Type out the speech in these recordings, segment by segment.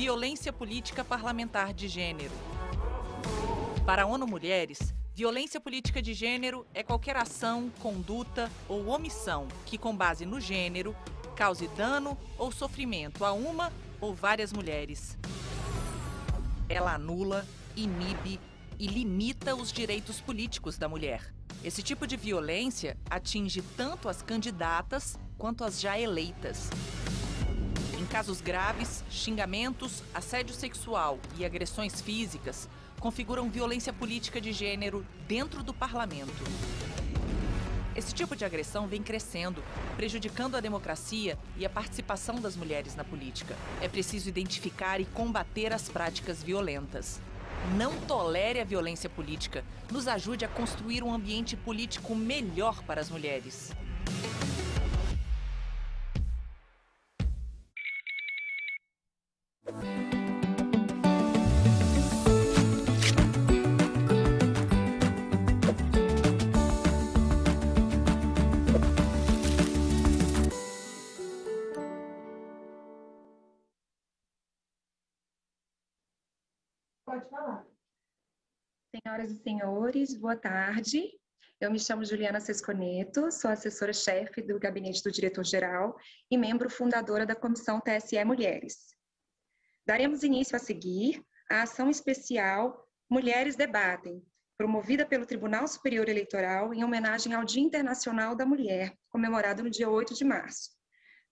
violência política parlamentar de gênero. Para a ONU Mulheres, violência política de gênero é qualquer ação, conduta ou omissão que, com base no gênero, cause dano ou sofrimento a uma ou várias mulheres. Ela anula, inibe e limita os direitos políticos da mulher. Esse tipo de violência atinge tanto as candidatas quanto as já eleitas. Em casos graves, xingamentos, assédio sexual e agressões físicas configuram violência política de gênero dentro do parlamento. Esse tipo de agressão vem crescendo, prejudicando a democracia e a participação das mulheres na política. É preciso identificar e combater as práticas violentas. Não tolere a violência política. Nos ajude a construir um ambiente político melhor para as mulheres. Pode falar. Senhoras e senhores, boa tarde. Eu me chamo Juliana Sesconeto, sou assessora-chefe do Gabinete do Diretor-Geral e membro fundadora da Comissão TSE Mulheres. Daremos início a seguir à ação especial Mulheres Debatem, promovida pelo Tribunal Superior Eleitoral em homenagem ao Dia Internacional da Mulher, comemorado no dia 8 de março.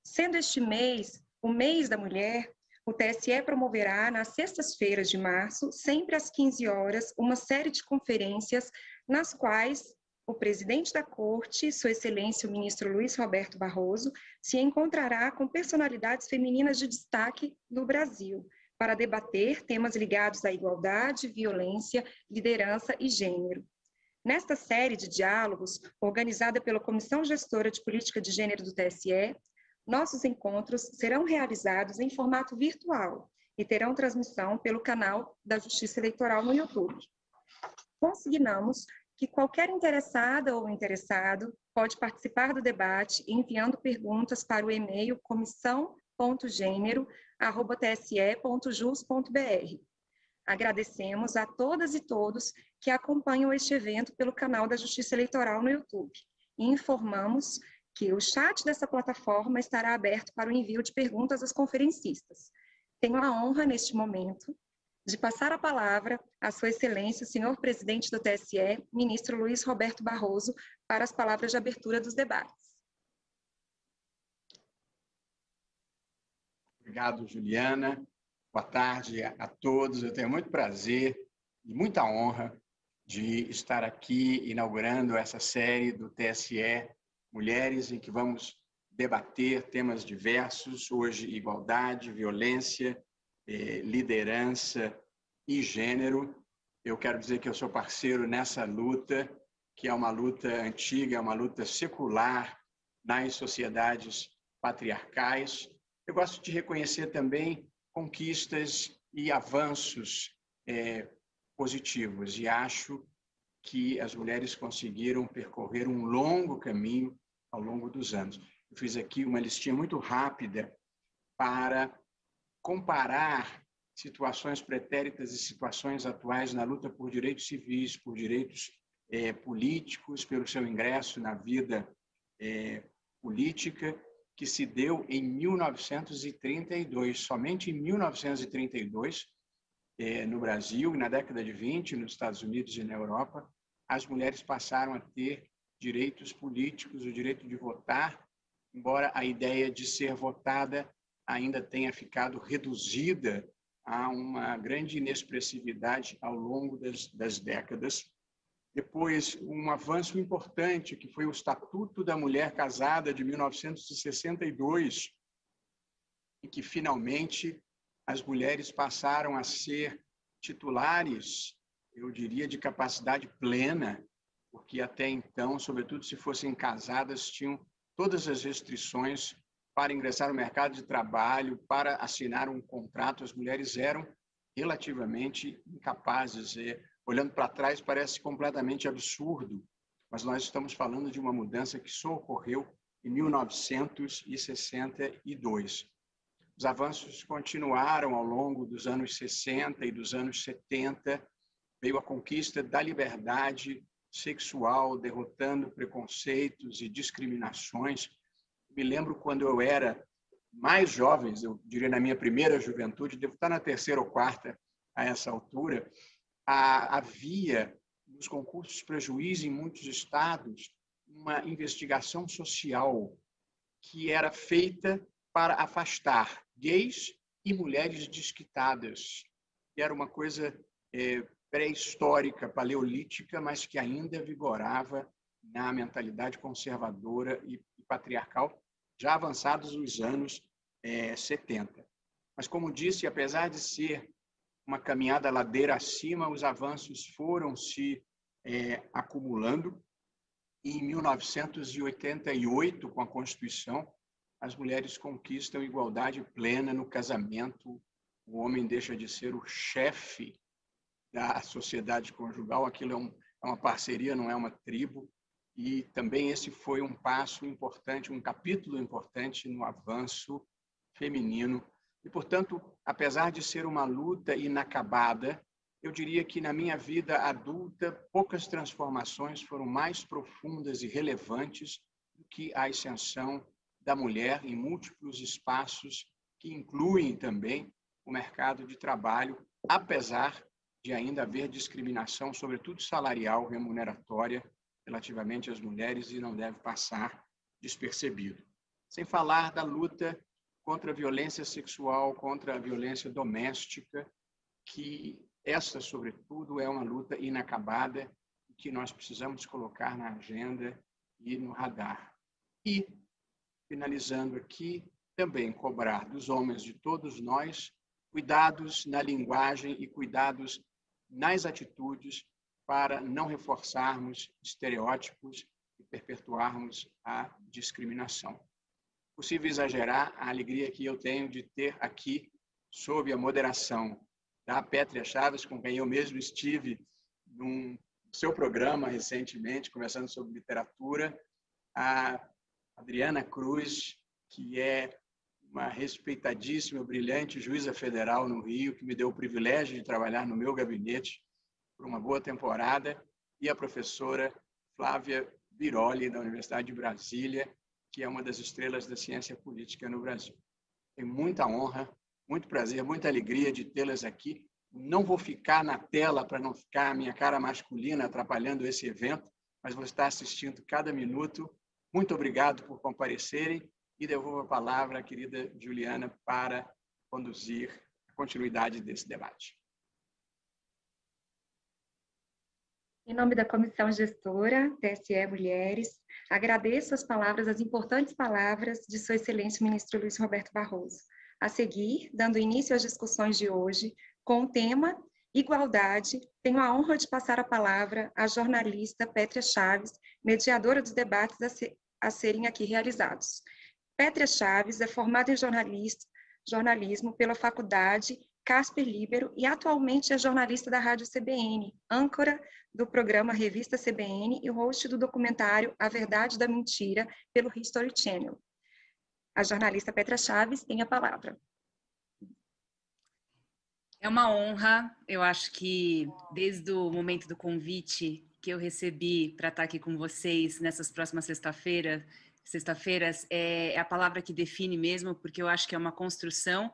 Sendo este mês o mês da mulher, o TSE promoverá, nas sextas-feiras de março, sempre às 15 horas, uma série de conferências nas quais o presidente da Corte, Sua Excelência o ministro Luiz Roberto Barroso, se encontrará com personalidades femininas de destaque do Brasil, para debater temas ligados à igualdade, violência, liderança e gênero. Nesta série de diálogos, organizada pela Comissão Gestora de Política de Gênero do TSE, nossos encontros serão realizados em formato virtual e terão transmissão pelo canal da Justiça Eleitoral no YouTube. Consignamos que qualquer interessada ou interessado pode participar do debate enviando perguntas para o e-mail comissão.genero@tse.jus.br. Agradecemos a todas e todos que acompanham este evento pelo canal da Justiça Eleitoral no YouTube e informamos que o chat dessa plataforma estará aberto para o envio de perguntas às conferencistas. Tenho a honra, neste momento, de passar a palavra à Sua Excelência, o senhor presidente do TSE, ministro Luiz Roberto Barroso, para as palavras de abertura dos debates. Obrigado, Juliana. Boa tarde a todos. Eu tenho muito prazer e muita honra de estar aqui inaugurando essa série do TSE Mulheres, em que vamos debater temas diversos, hoje igualdade, violência, liderança e gênero. Eu quero dizer que eu sou parceiro nessa luta, que é uma luta antiga, é uma luta secular nas sociedades patriarcais. Eu gosto de reconhecer também conquistas e avanços positivos, e acho que as mulheres conseguiram percorrer um longo caminho ao longo dos anos. Eu fiz aqui uma listinha muito rápida para comparar situações pretéritas e situações atuais na luta por direitos civis, por direitos políticos, pelo seu ingresso na vida política, que se deu em 1932, somente em 1932, no Brasil e na década de 20, nos Estados Unidos e na Europa, as mulheres passaram a ter direitos políticos, o direito de votar, embora a ideia de ser votada ainda tenha ficado reduzida a uma grande inexpressividade ao longo das décadas. Depois, um avanço importante, que foi o Estatuto da Mulher Casada, de 1962, em que, finalmente, as mulheres passaram a ser titulares, eu diria, de capacidade plena, porque até então, sobretudo se fossem casadas, tinham todas as restrições para ingressar no mercado de trabalho, para assinar um contrato. As mulheres eram relativamente incapazes. Olhando para trás, parece completamente absurdo, mas nós estamos falando de uma mudança que só ocorreu em 1962. Os avanços continuaram ao longo dos anos 60 e dos anos 70. Veio a conquista da liberdade sexual, derrotando preconceitos e discriminações. Me lembro quando eu era mais jovem, eu diria na minha primeira juventude, devo estar na terceira ou quarta a essa altura, havia nos concursos para juiz em muitos estados uma investigação social que era feita para afastar gays e mulheres desquitadas. Que era uma coisa pré-histórica, paleolítica, mas que ainda vigorava na mentalidade conservadora e patriarcal, já avançados os anos 70. Mas, como disse, apesar de ser uma caminhada ladeira acima, os avanços foram se acumulando. E em 1988, com a Constituição, as mulheres conquistam igualdade plena no casamento. O homem deixa de ser o chefe da sociedade conjugal. Aquilo é uma parceria, não é uma tribo. E também esse foi um passo importante, um capítulo importante no avanço feminino. E, portanto, apesar de ser uma luta inacabada, eu diria que na minha vida adulta, poucas transformações foram mais profundas e relevantes do que a ascensão da mulher em múltiplos espaços que incluem também o mercado de trabalho, apesar de ainda haver discriminação, sobretudo salarial, remuneratória, relativamente às mulheres, e não deve passar despercebido. Sem falar da luta contra a violência sexual, contra a violência doméstica, que essa, sobretudo, é uma luta inacabada que nós precisamos colocar na agenda e no radar. E, finalizando aqui, também cobrar dos homens, de todos nós, cuidados na linguagem e cuidados nas atitudes para não reforçarmos estereótipos e perpetuarmos a discriminação. Possível exagerar a alegria que eu tenho de ter aqui, sob a moderação da Pétria Chaves, com quem eu mesmo estive num seu programa recentemente, conversando sobre literatura, a Adriana Cruz, que é uma respeitadíssima, brilhante juíza federal no Rio, que me deu o privilégio de trabalhar no meu gabinete por uma boa temporada, e a professora Flávia Biroli, da Universidade de Brasília, que é uma das estrelas da ciência política no Brasil. Tenho muita honra, muito prazer, muita alegria de tê-las aqui. Não vou ficar na tela para não ficar a minha cara masculina atrapalhando esse evento, mas vou estar assistindo cada minuto. Muito obrigado por comparecerem e devolvo a palavra à querida Juliana para conduzir a continuidade desse debate. Em nome da Comissão Gestora, TSE Mulheres, agradeço as importantes palavras de Sua Excelência o Ministro Luiz Roberto Barroso. A seguir, dando início às discussões de hoje, com o tema Igualdade, tenho a honra de passar a palavra à jornalista Pétria Chaves, mediadora dos debates a serem aqui realizados. Pétria Chaves é formada em jornalismo pela Faculdade Casper Libero e atualmente é jornalista da Rádio CBN, âncora do programa Revista CBN e host do documentário A Verdade da Mentira pelo History Channel. A jornalista Pétria Chaves tem a palavra. É uma honra, eu acho que desde o momento do convite que eu recebi para estar aqui com vocês nessas próximas sexta-feiras, é a palavra que define mesmo, porque eu acho que é uma construção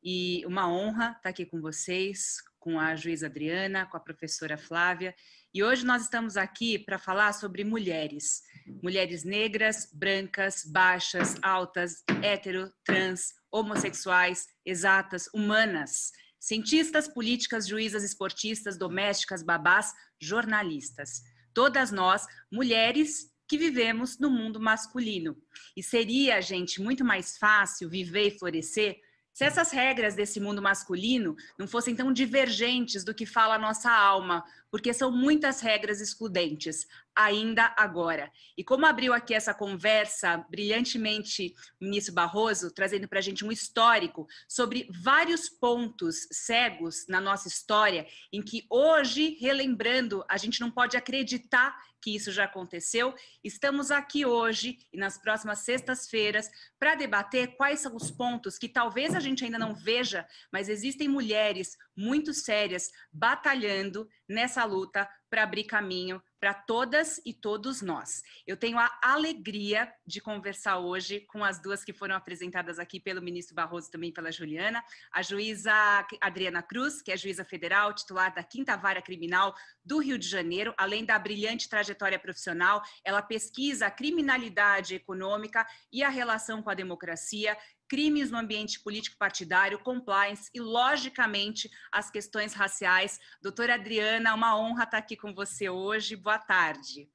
e uma honra estar aqui com vocês, com a juíza Adriana, com a professora Flávia. E hoje nós estamos aqui para falar sobre mulheres. Mulheres negras, brancas, baixas, altas, hétero, trans, homossexuais, exatas, humanas, cientistas, políticas, juízas, esportistas, domésticas, babás, jornalistas. Todas nós, mulheres que vivemos no mundo masculino. E seria, gente, muito mais fácil viver e florescer se essas regras desse mundo masculino não fossem tão divergentes do que fala a nossa alma, porque são muitas regras excludentes, ainda agora. E como abriu aqui essa conversa brilhantemente o ministro Barroso, trazendo para a gente um histórico sobre vários pontos cegos na nossa história, em que hoje, relembrando, a gente não pode acreditar que isso já aconteceu. Estamos aqui hoje e nas próximas sextas-feiras para debater quais são os pontos que talvez a gente ainda não veja, mas existem mulheres muito sérias batalhando nessa luta para abrir caminho para todas e todos nós. Eu tenho a alegria de conversar hoje com as duas que foram apresentadas aqui pelo ministro Barroso e também pela Juliana, a juíza Adriana Cruz, que é juíza federal, titular da 5ª Vara Criminal do Rio de Janeiro. Além da brilhante trajetória profissional, ela pesquisa a criminalidade econômica e a relação com a democracia, crimes no ambiente político partidário, compliance e, logicamente, as questões raciais. Doutora Adriana, uma honra estar aqui com você hoje. Boa tarde.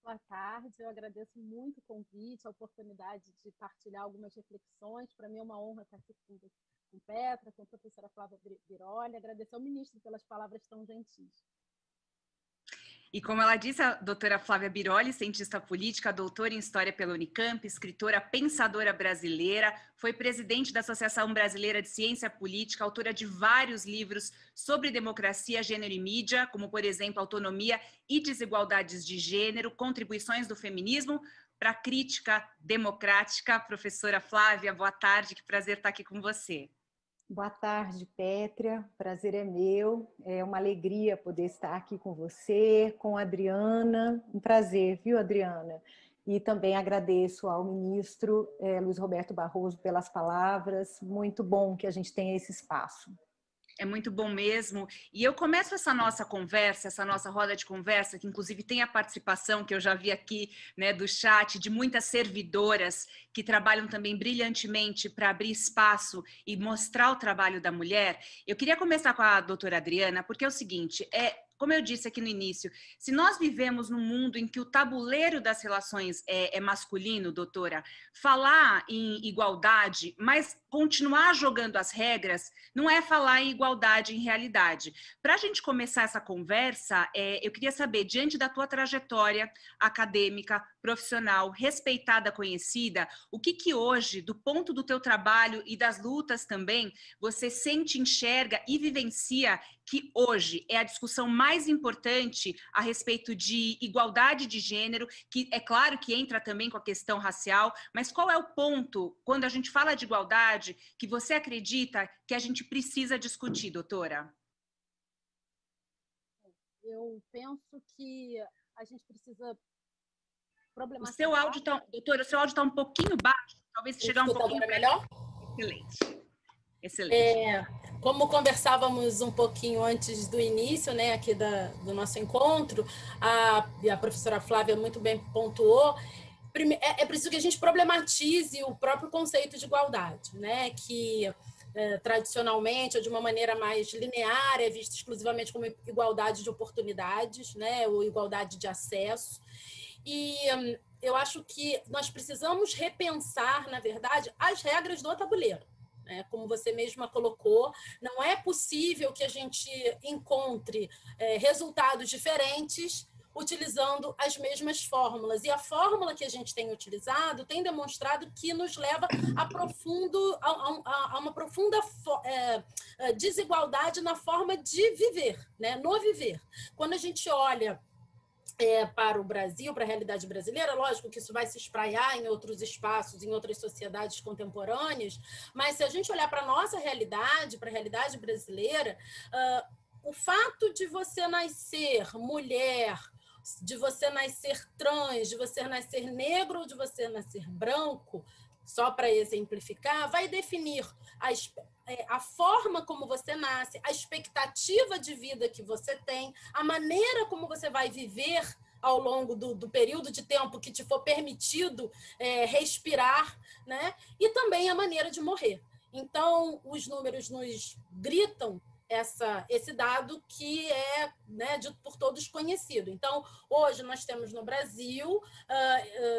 Boa tarde, eu agradeço muito o convite, a oportunidade de partilhar algumas reflexões. Para mim é uma honra estar aqui com Petra, com a professora Flávia Biroli, agradecer ao ministro pelas palavras tão gentis. E como ela disse, a doutora Flávia Biroli, cientista política, doutora em História pela Unicamp, escritora, pensadora brasileira, foi presidente da Associação Brasileira de Ciência Política, autora de vários livros sobre democracia, gênero e mídia, como, por exemplo, Autonomia e Desigualdades de Gênero, Contribuições do Feminismo para a Crítica Democrática. Professora Flávia, boa tarde, que prazer estar aqui com você. Boa tarde, Pétria. Prazer é meu. É uma alegria poder estar aqui com você, com a Adriana. Um prazer, viu, Adriana? E também agradeço ao ministro Luiz Roberto Barroso pelas palavras. Muito bom que a gente tenha esse espaço. É muito bom mesmo. E eu começo essa nossa conversa, essa nossa roda de conversa, que inclusive tem a participação, que eu já vi aqui, né, do chat, de muitas servidoras que trabalham também brilhantemente para abrir espaço e mostrar o trabalho da mulher. Eu queria começar com a doutora Adriana, porque é o seguinte, como eu disse aqui no início, se nós vivemos num mundo em que o tabuleiro das relações é masculino, doutora, falar em igualdade, mas continuar jogando as regras, não é falar em igualdade em realidade. Para a gente começar essa conversa, eu queria saber, diante da tua trajetória acadêmica, profissional, respeitada, conhecida, o que hoje, do ponto do teu trabalho e das lutas também, você sente, enxerga e vivencia que hoje é a discussão mais importante a respeito de igualdade de gênero, que é claro que entra também com a questão racial, mas qual é o ponto, quando a gente fala de igualdade, que você acredita que a gente precisa discutir, doutora? Eu penso que a gente precisa problematizar... O seu áudio doutora, o seu áudio está um pouquinho baixo, talvez chegar um pouquinho... Agora melhor? Excelente. Excelente. Como conversávamos um pouquinho antes do início, né, aqui do nosso encontro, a professora Flávia muito bem pontuou, é preciso que a gente problematize o próprio conceito de igualdade, né, que tradicionalmente, ou de uma maneira mais linear, é visto exclusivamente como igualdade de oportunidades, né, ou igualdade de acesso. E eu acho que nós precisamos repensar, na verdade, as regras do tabuleiro. Como você mesma colocou, não é possível que a gente encontre resultados diferentes utilizando as mesmas fórmulas. E a fórmula que a gente tem utilizado tem demonstrado que nos leva a uma profunda desigualdade na forma de viver, né? No viver. Quando a gente olha para o Brasil, para a realidade brasileira, lógico que isso vai se espraiar em outros espaços, em outras sociedades contemporâneas, mas se a gente olhar para a nossa realidade, para a realidade brasileira, o fato de você nascer mulher, de você nascer trans, de você nascer negro ou de você nascer branco, só para exemplificar, vai definir a forma como você nasce, a expectativa de vida que você tem, a maneira como você vai viver ao longo do período de tempo que te for permitido respirar, né? E também a maneira de morrer. Então, os números nos gritam esse dado que é, né, dito por todos conhecido. Então, hoje nós temos no Brasil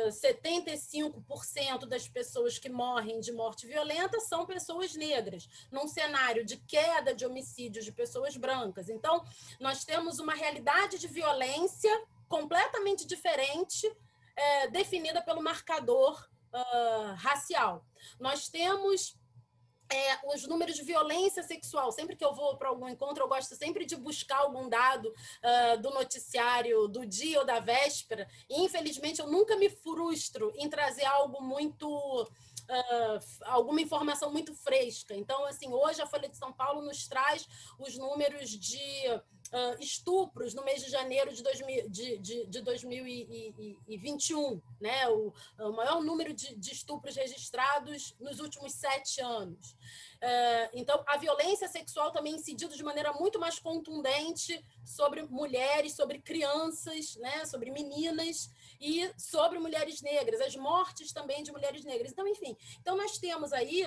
75% das pessoas que morrem de morte violenta são pessoas negras, num cenário de queda de homicídios de pessoas brancas. Então, nós temos uma realidade de violência completamente diferente, definida pelo marcador racial. Nós temos os números de violência sexual. Sempre que eu vou para algum encontro, eu gosto sempre de buscar algum dado do noticiário do dia ou da véspera, e infelizmente eu nunca me frustro em trazer algo muito... alguma informação muito fresca. Então, assim, hoje a Folha de São Paulo nos traz os números de estupros no mês de janeiro de 2021, né? O maior número de estupros registrados nos últimos 7 anos. Então, a violência sexual também incidiu de maneira muito mais contundente sobre mulheres, sobre crianças, né? Sobre meninas e sobre mulheres negras, as mortes também de mulheres negras. Então, enfim, então nós temos aí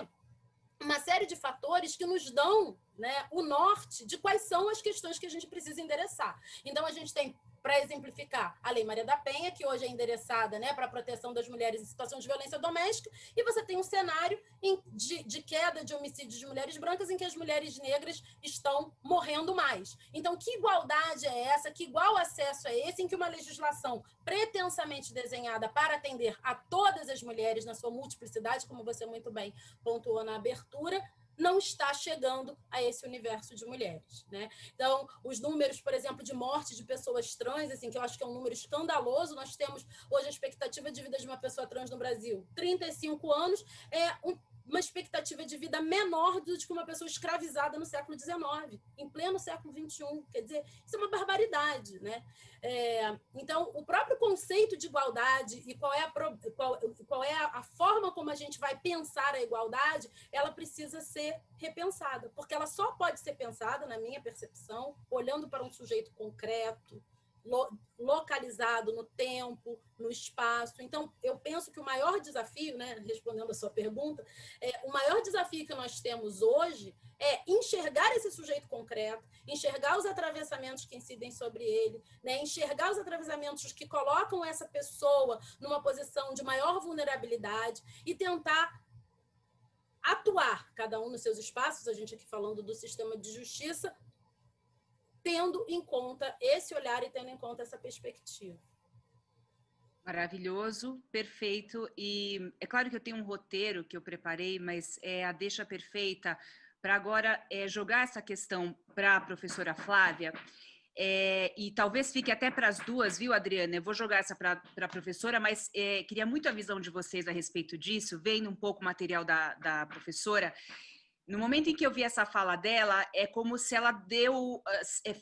uma série de fatores que nos dão, né, o norte de quais são as questões que a gente precisa endereçar. Então, a gente tem, para exemplificar, a Lei Maria da Penha, que hoje é endereçada, né, para a proteção das mulheres em situação de violência doméstica, e você tem um cenário de queda de homicídios de mulheres brancas em que as mulheres negras estão morrendo mais. Então, que igualdade é essa? Que igual acesso é esse em que uma legislação pretensamente desenhada para atender a todas as mulheres na sua multiplicidade, como você muito bem pontuou na abertura, não está chegando a esse universo de mulheres, né? Então, os números, por exemplo, de morte de pessoas trans, assim, que eu acho que é um número escandaloso, nós temos hoje a expectativa de vida de uma pessoa trans no Brasil, 35 anos, uma expectativa de vida menor do que uma pessoa escravizada no século XIX, em pleno século XXI. Quer dizer, isso é uma barbaridade, né? Então, o próprio conceito de igualdade e qual é a forma como a gente vai pensar a igualdade, ela precisa ser repensada, porque ela só pode ser pensada, na minha percepção, olhando para um sujeito concreto, localizado no tempo, no espaço. Então, eu penso que o maior desafio, né, respondendo a sua pergunta, o maior desafio que nós temos hoje é enxergar esse sujeito concreto, enxergar os atravessamentos que incidem sobre ele, né, enxergar os atravessamentos que colocam essa pessoa numa posição de maior vulnerabilidade e tentar atuar, cada um nos seus espaços, a gente aqui falando do sistema de justiça, tendo em conta esse olhar e tendo em conta essa perspectiva. Maravilhoso, perfeito. E é claro que eu tenho um roteiro que eu preparei, mas é a deixa perfeita para agora jogar essa questão para a professora Flávia. E talvez fique até para as duas, viu, Adriana? Eu vou jogar essa para a professora, mas queria muito a visão de vocês a respeito disso, vendo um pouco o material da professora. No momento em que eu vi essa fala dela, é como se ela deu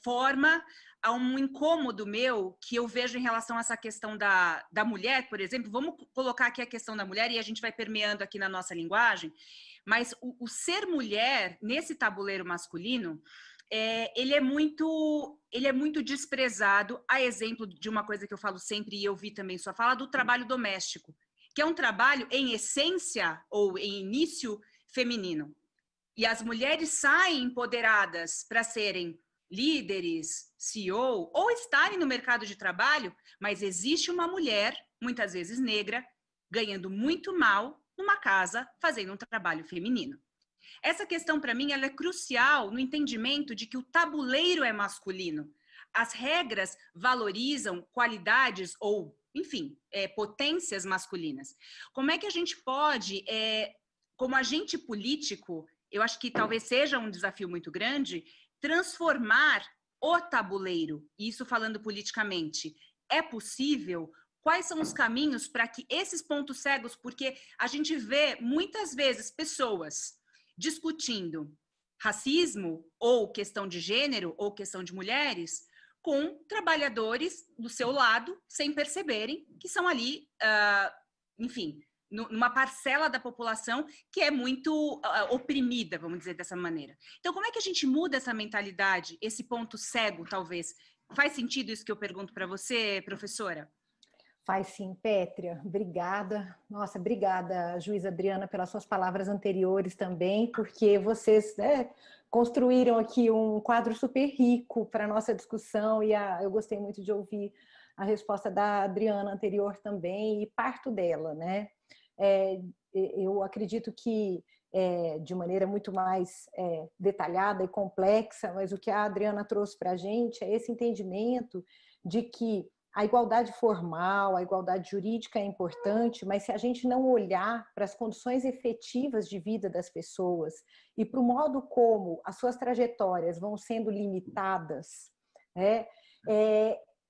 forma a um incômodo meu que eu vejo em relação a essa questão da mulher, por exemplo. Vamos colocar aqui a questão da mulher e a gente vai permeando aqui na nossa linguagem, mas o ser mulher, nesse tabuleiro masculino, ele é muito desprezado, a exemplo de uma coisa que eu falo sempre, e eu vi também sua fala, do trabalho doméstico, que é um trabalho, em essência, ou em início, feminino. E as mulheres saem empoderadas para serem líderes, CEO, ou estarem no mercado de trabalho, mas existe uma mulher, muitas vezes negra, ganhando muito mal numa casa, fazendo um trabalho feminino. Essa questão, para mim, ela é crucial no entendimento de que o tabuleiro é masculino. As regras valorizam qualidades ou, enfim, potências masculinas. Como é que a gente pode, como agente político, eu acho que talvez seja um desafio muito grande, transformar o tabuleiro, isso falando politicamente, é possível? Quais são os caminhos para que esses pontos cegos, porque a gente vê muitas vezes pessoas discutindo racismo ou questão de gênero ou questão de mulheres com trabalhadores do seu lado sem perceberem que são ali, enfim, numa parcela da população que é muito oprimida, vamos dizer dessa maneira. Então, como é que a gente muda essa mentalidade, esse ponto cego, talvez? Faz sentido isso que eu pergunto para você, professora? Faz sim, Pétria. Obrigada. Nossa, obrigada, juíza Adriana, pelas suas palavras anteriores também, porque vocês construíram aqui um quadro super rico para a nossa discussão e eu gostei muito de ouvir a resposta da Adriana anterior também e parto dela, né? Eu acredito que de maneira muito mais detalhada e complexa, mas o que a Adriana trouxe para a gente é esse entendimento de que a igualdade formal, a igualdade jurídica é importante, mas se a gente não olhar para as condições efetivas de vida das pessoas e para o modo como as suas trajetórias vão sendo limitadas,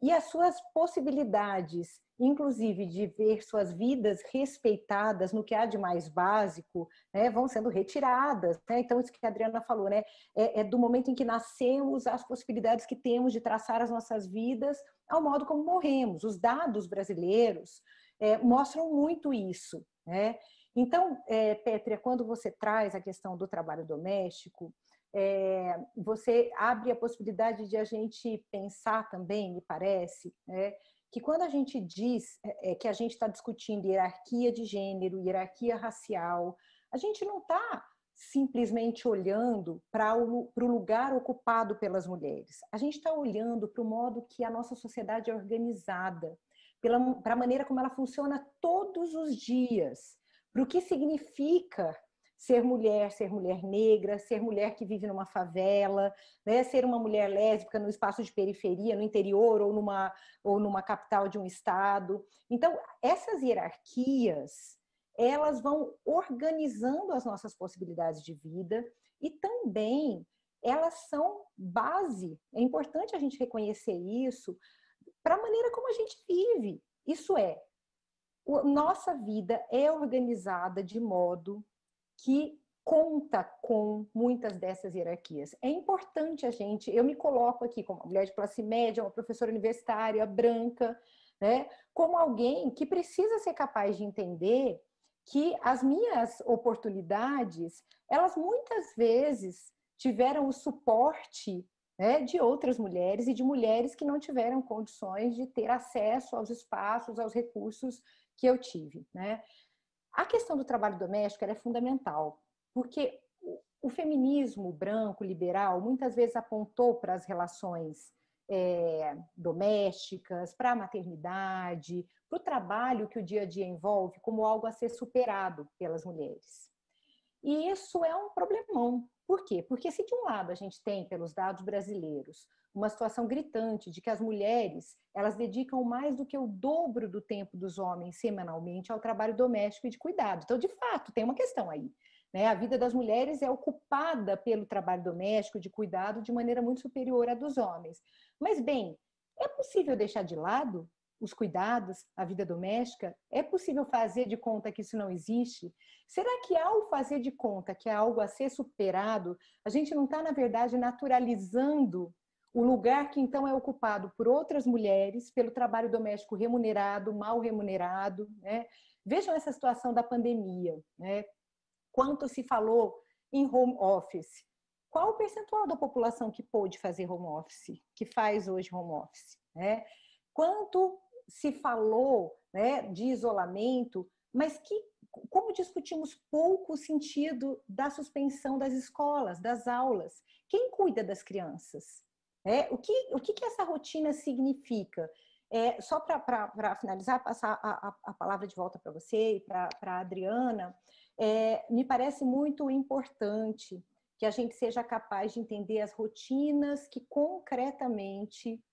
e as suas possibilidades, inclusive de ver suas vidas respeitadas no que há de mais básico, vão sendo retiradas. Então, isso que a Adriana falou, é do momento em que nascemos, as possibilidades que temos de traçar as nossas vidas ao modo como morremos. Os dados brasileiros mostram muito isso. Então, Pétria, quando você traz a questão do trabalho doméstico, você abre a possibilidade de a gente pensar também, me parece, que quando a gente diz que a gente está discutindo hierarquia de gênero, hierarquia racial, a gente não está simplesmente olhando para o lugar ocupado pelas mulheres. A gente está olhando para o modo que a nossa sociedade é organizada, para a maneira como ela funciona todos os dias, para o que significa ser mulher negra, ser mulher que vive numa favela, ser uma mulher lésbica no espaço de periferia, no interior ou numa capital de um estado. Então, essas hierarquias, elas vão organizando as nossas possibilidades de vida e também elas são base. É importante a gente reconhecer isso para a maneira como a gente vive. Isso é, nossa vida é organizada de modo que conta com muitas dessas hierarquias. É importante eu me coloco aqui como uma mulher de classe média, uma professora universitária, branca, como alguém que precisa ser capaz de entender que as minhas oportunidades, elas muitas vezes tiveram o suporte de outras mulheres e de mulheres que não tiveram condições de ter acesso aos espaços, aos recursos que eu tive, A questão do trabalho doméstico é fundamental, porque o feminismo branco, liberal, muitas vezes apontou para as relações domésticas, para a maternidade, para o trabalho que o dia a dia envolve, como algo a ser superado pelas mulheres. E isso é um problemão. Por quê? Porque se de um lado a gente tem, pelos dados brasileiros, uma situação gritante de que as mulheres elas dedicam mais do que o dobro do tempo dos homens semanalmente ao trabalho doméstico e de cuidado. Então, de fato, tem uma questão aí. A vida das mulheres é ocupada pelo trabalho doméstico, de cuidado, de maneira muito superior à dos homens. Mas, bem, é possível deixar de lado os cuidados, a vida doméstica? É possível fazer de conta que isso não existe? Será que ao fazer de conta que é algo a ser superado, a gente não está, na verdade, naturalizando o lugar que então é ocupado por outras mulheres, pelo trabalho doméstico remunerado, mal remunerado? Vejam essa situação da pandemia. Quanto se falou em home office? Qual o percentual da população que pôde fazer home office, que faz hoje home office? Quanto se falou de isolamento, mas como discutimos pouco o sentido da suspensão das escolas, das aulas? Quem cuida das crianças? O que essa rotina significa? Só para finalizar, passar a palavra de volta para você e para a Adriana, me parece muito importante que a gente seja capaz de entender as rotinas que concretamente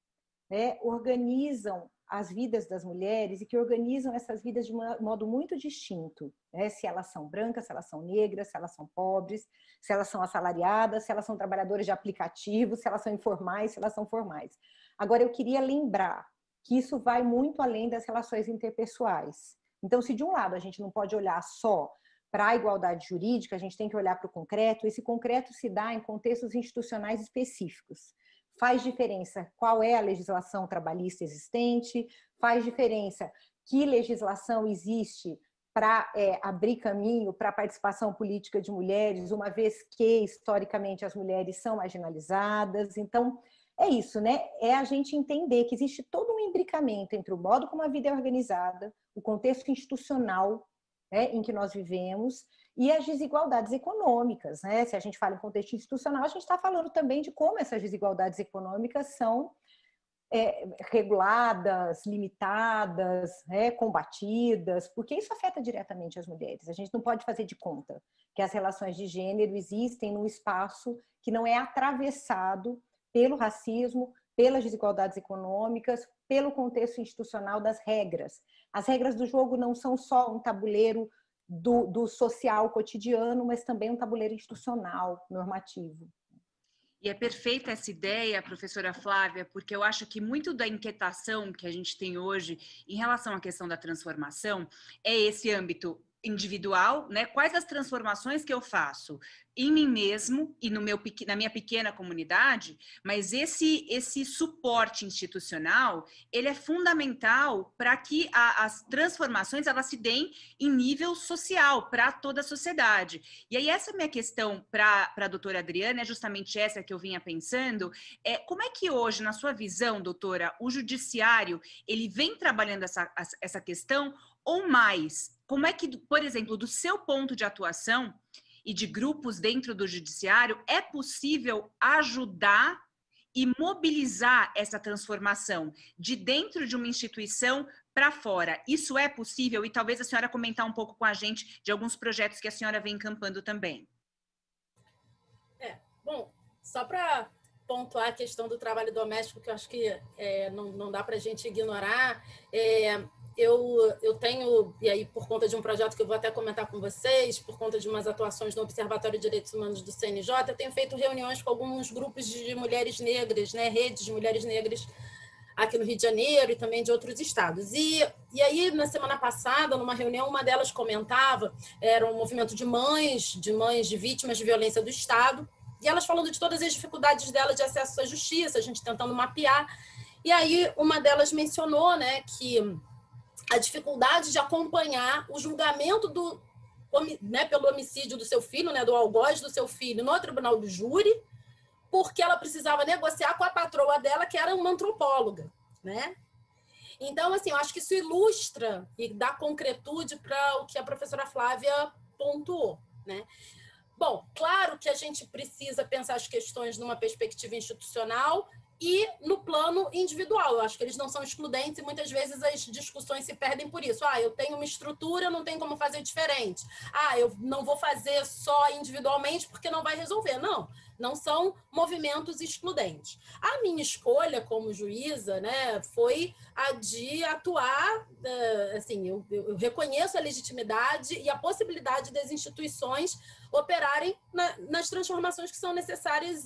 organizam as vidas das mulheres e que organizam essas vidas de um modo muito distinto, se elas são brancas, se elas são negras, se elas são pobres, se elas são assalariadas, se elas são trabalhadoras de aplicativos, se elas são informais, se elas são formais. Agora, eu queria lembrar que isso vai muito além das relações interpessoais. Então, se de um lado a gente não pode olhar só para a igualdade jurídica, a gente tem que olhar para o concreto. Esse concreto se dá em contextos institucionais específicos. Faz diferença qual é a legislação trabalhista existente, faz diferença que legislação existe para abrir caminho para a participação política de mulheres, uma vez que, historicamente, as mulheres são marginalizadas. Então, é isso, né? É a gente entender que existe todo um imbricamento entre o modo como a vida é organizada, o contexto institucional, né, em que nós vivemos, e as desigualdades econômicas, né? Se a gente fala em contexto institucional, a gente está falando também de como essas desigualdades econômicas são reguladas, limitadas, combatidas, porque isso afeta diretamente as mulheres. A gente não pode fazer de conta que as relações de gênero existem num espaço que não é atravessado pelo racismo, pelas desigualdades econômicas, pelo contexto institucional das regras. As regras do jogo não são só um tabuleiro do social cotidiano, mas também um tabuleiro institucional, normativo. E é perfeita essa ideia, professora Flávia, porque eu acho que muito da inquietação que a gente tem hoje em relação à questão da transformação é esse âmbito individual, né? Quais as transformações que eu faço em mim mesmo e na minha pequena comunidade, mas esse suporte institucional, ele é fundamental para que as transformações elas se deem em nível social, para toda a sociedade. E aí essa minha questão para a doutora Adriana é justamente essa que eu vinha pensando, como é que hoje, na sua visão, doutora, o judiciário, ele vem trabalhando essa questão ou mais? Como é que, por exemplo, do seu ponto de atuação e de grupos dentro do judiciário, é possível ajudar e mobilizar essa transformação de dentro de uma instituição para fora? Isso é possível? E talvez a senhora comentar um pouco com a gente de alguns projetos que a senhora vem encampando também. Bom, só para pontuar a questão do trabalho doméstico, que eu acho que não dá para a gente ignorar, eu tenho, e aí por conta de um projeto que eu vou até comentar com vocês, por conta de umas atuações no Observatório de Direitos Humanos do CNJ, eu tenho feito reuniões com alguns grupos de mulheres negras, né, redes de mulheres negras aqui no Rio de Janeiro e também de outros estados. E aí, na semana passada, numa reunião, uma delas comentava, era um movimento de mães de vítimas de violência do Estado, e elas falando de todas as dificuldades delas de acesso à justiça, a gente tentando mapear. E aí, uma delas mencionou, né, que a dificuldade de acompanhar o julgamento pelo homicídio do seu filho, né, do algoz do seu filho, no tribunal do júri, porque ela precisava negociar com a patroa dela, que era uma antropóloga, né? Então, assim, eu acho que isso ilustra e dá concretude para o que a professora Flávia pontuou, né? Bom, claro que a gente precisa pensar as questões numa perspectiva institucional e no plano individual. Eu acho que eles não são excludentes e muitas vezes as discussões se perdem por isso. Eu tenho uma estrutura, não tem como fazer diferente. Eu não vou fazer só individualmente porque não vai resolver. Não são movimentos excludentes. A minha escolha como juíza, né, foi a de atuar, assim, eu reconheço a legitimidade e a possibilidade das instituições operarem nas transformações que são necessárias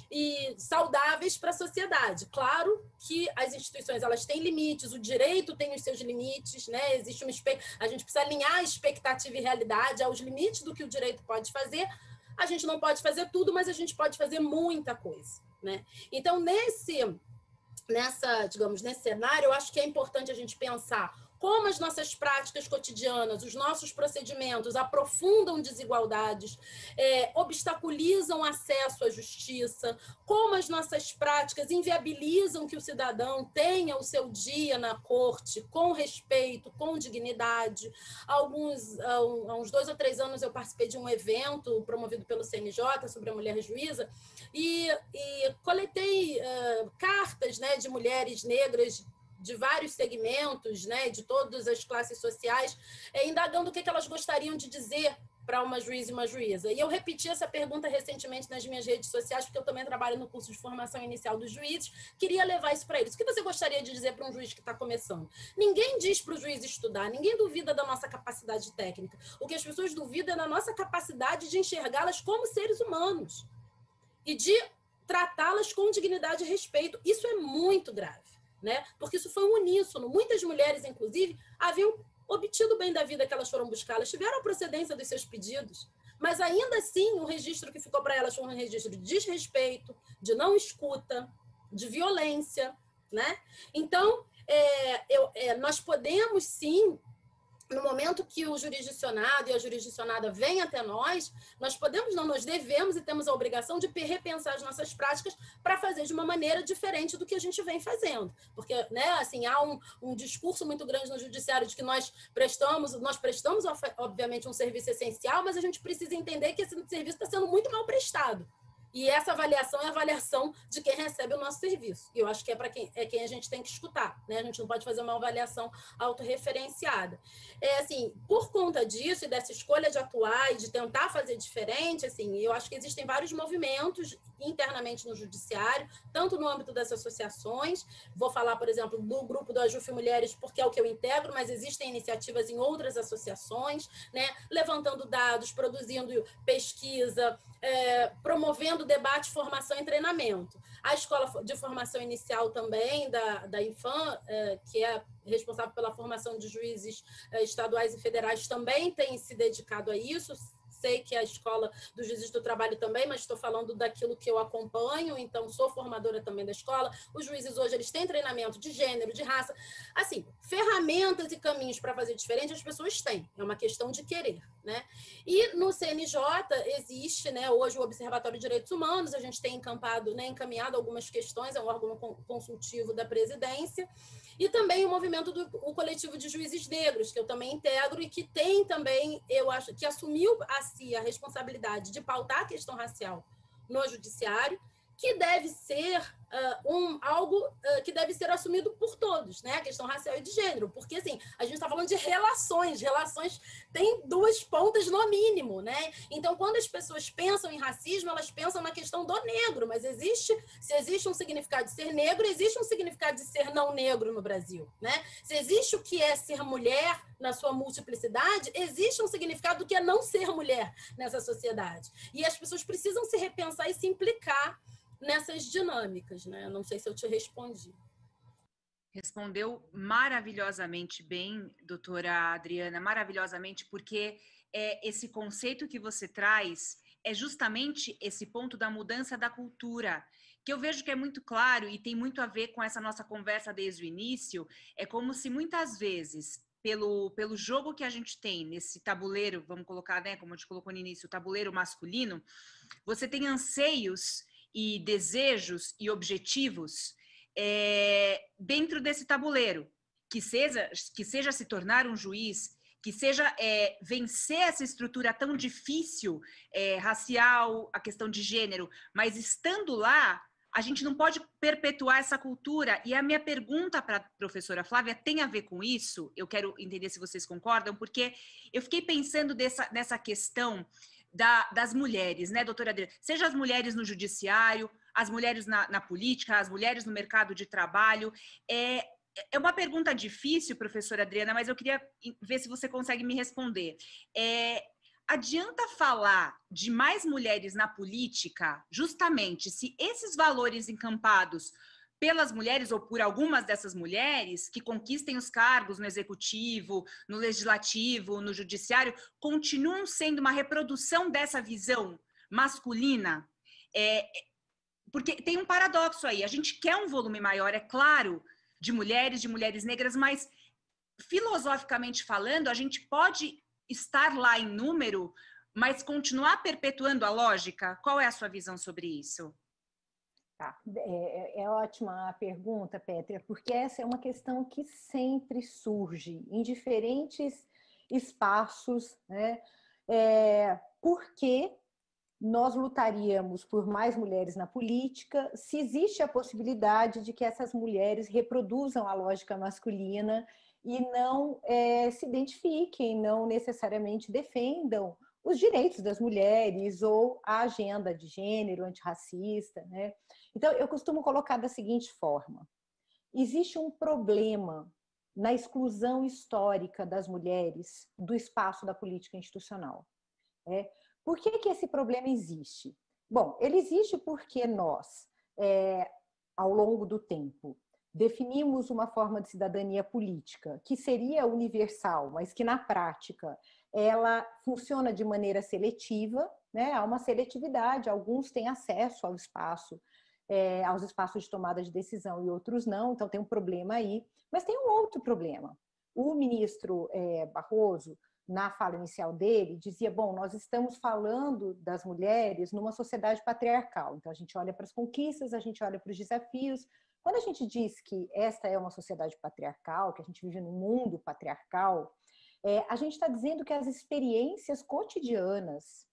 e saudáveis para a sociedade. Claro que as instituições elas têm limites, o direito tem os seus limites, né? A gente precisa alinhar a expectativa e realidade aos limites do que o direito pode fazer. A gente não pode fazer tudo, mas a gente pode fazer muita coisa, né? Então, nesse cenário, eu acho que é importante a gente pensar como as nossas práticas cotidianas, os nossos procedimentos aprofundam desigualdades, obstaculizam acesso à justiça, como as nossas práticas inviabilizam que o cidadão tenha o seu dia na corte com respeito, com dignidade. Há uns 2 ou 3 anos eu participei de um evento promovido pelo CNJ sobre a mulher juíza e coletei cartas, né, de mulheres negras de vários segmentos, né, de todas as classes sociais, indagando o que elas gostariam de dizer para uma juíza e uma juíza. E eu repeti essa pergunta recentemente nas minhas redes sociais, porque eu também trabalho no curso de formação inicial dos juízes, queria levar isso para eles. O que você gostaria de dizer para um juiz que está começando? Ninguém diz para o juiz estudar, ninguém duvida da nossa capacidade técnica. O que as pessoas duvidam é da nossa capacidade de enxergá-las como seres humanos e de tratá-las com dignidade e respeito. Isso é muito grave, né? Porque isso foi um uníssono. Muitas mulheres, inclusive, haviam obtido o bem da vida que elas foram buscar, elas tiveram a procedência dos seus pedidos, mas ainda assim o registro que ficou para elas foi um registro de desrespeito, de não escuta, de violência, né? Então, nós podemos sim no momento que o jurisdicionado e a jurisdicionada vêm até nós podemos, não, nós devemos e temos a obrigação de repensar as nossas práticas para fazer de uma maneira diferente do que a gente vem fazendo. Porque, né, assim, há um discurso muito grande no judiciário de que nós prestamos, obviamente, um serviço essencial, mas a gente precisa entender que esse serviço está sendo muito mal prestado. E essa avaliação é a avaliação de quem recebe o nosso serviço. E eu acho que é para quem a gente tem que escutar, né? A gente não pode fazer uma avaliação autorreferenciada. Assim, por conta disso e dessa escolha de atuar e de tentar fazer diferente, assim, eu acho que existem vários movimentos internamente no judiciário, tanto no âmbito das associações. Vou falar, por exemplo, do grupo do AJUF Mulheres, porque é o que eu integro, mas existem iniciativas em outras associações, né? Levantando dados, produzindo pesquisa, promovendo debate, formação e treinamento. A Escola de Formação Inicial também, da Infam, que é responsável pela formação de juízes estaduais e federais, também tem se dedicado a isso. Sei que a Escola dos Juízes do Trabalho também, mas estou falando daquilo que eu acompanho, então sou formadora também da escola. Os juízes hoje, eles têm treinamento de gênero, de raça. Assim, ferramentas e caminhos para fazer diferente as pessoas têm, é uma questão de querer, né? E no CNJ existe, né, hoje o Observatório de Direitos Humanos, a gente tem encaminhado algumas questões, é um órgão consultivo da presidência, e também o movimento o coletivo de juízes negros, que eu também integro e que tem também, eu acho, que assumiu a si a responsabilidade de pautar a questão racial no judiciário, que deve ser algo que deve ser assumido por todos, né? A questão racial e de gênero, porque assim, a gente está falando de relações têm duas pontas no mínimo, né? Então, quando as pessoas pensam em racismo, elas pensam na questão do negro, mas se existe um significado de ser negro, existe um significado de ser não negro no Brasil, né? Se existe o que é ser mulher na sua multiplicidade, existe um significado do que é não ser mulher nessa sociedade. E as pessoas precisam se repensar e se implicar nessas dinâmicas, né? Não sei se eu te respondi. Respondeu maravilhosamente bem, doutora Adriana, maravilhosamente, porque esse conceito que você traz é justamente esse ponto da mudança da cultura, que eu vejo que é muito claro e tem muito a ver com essa nossa conversa desde o início. É como se muitas vezes, pelo jogo que a gente tem nesse tabuleiro, vamos colocar, né, como a gente colocou no início, o tabuleiro masculino, você tem anseios e desejos e objetivos dentro desse tabuleiro, que seja se tornar um juiz, que seja vencer essa estrutura tão difícil, racial, a questão de gênero, mas estando lá, a gente não pode perpetuar essa cultura. E a minha pergunta para a professora Flávia tem a ver com isso, eu quero entender se vocês concordam, porque eu fiquei pensando nessa questão das mulheres, né, doutora Adriana? Seja as mulheres no judiciário, as mulheres na política, as mulheres no mercado de trabalho. É uma pergunta difícil, professora Adriana, mas eu queria ver se você consegue me responder. Adianta falar de mais mulheres na política, justamente se esses valores encampados pelas mulheres ou por algumas dessas mulheres que conquistem os cargos no executivo, no legislativo, no judiciário, continuam sendo uma reprodução dessa visão masculina? Porque tem um paradoxo aí, a gente quer um volume maior, é claro, de mulheres negras, mas filosoficamente falando, a gente pode estar lá em número, mas continuar perpetuando a lógica? Qual é a sua visão sobre isso? Tá. É ótima a pergunta, Pétria, porque essa é uma questão que sempre surge em diferentes espaços, né? Por que nós lutaríamos por mais mulheres na política se existe a possibilidade de que essas mulheres reproduzam a lógica masculina e não se identifiquem, não necessariamente defendam os direitos das mulheres ou a agenda de gênero antirracista, né? Então, eu costumo colocar da seguinte forma: existe um problema na exclusão histórica das mulheres do espaço da política institucional. Por que esse problema existe? Bom, ele existe porque nós, ao longo do tempo, definimos uma forma de cidadania política que seria universal, mas que na prática ela funciona de maneira seletiva, né? Há uma seletividade, alguns têm acesso ao espaço, aos espaços de tomada de decisão e outros não, então tem um problema aí. Mas tem um outro problema, O ministro Barroso, na fala inicial dele, dizia, bom, nós estamos falando das mulheres numa sociedade patriarcal. Então, a gente olha para as conquistas, a gente olha para os desafios. Quando a gente diz que esta é uma sociedade patriarcal, que a gente vive num mundo patriarcal, a gente está dizendo que as experiências cotidianas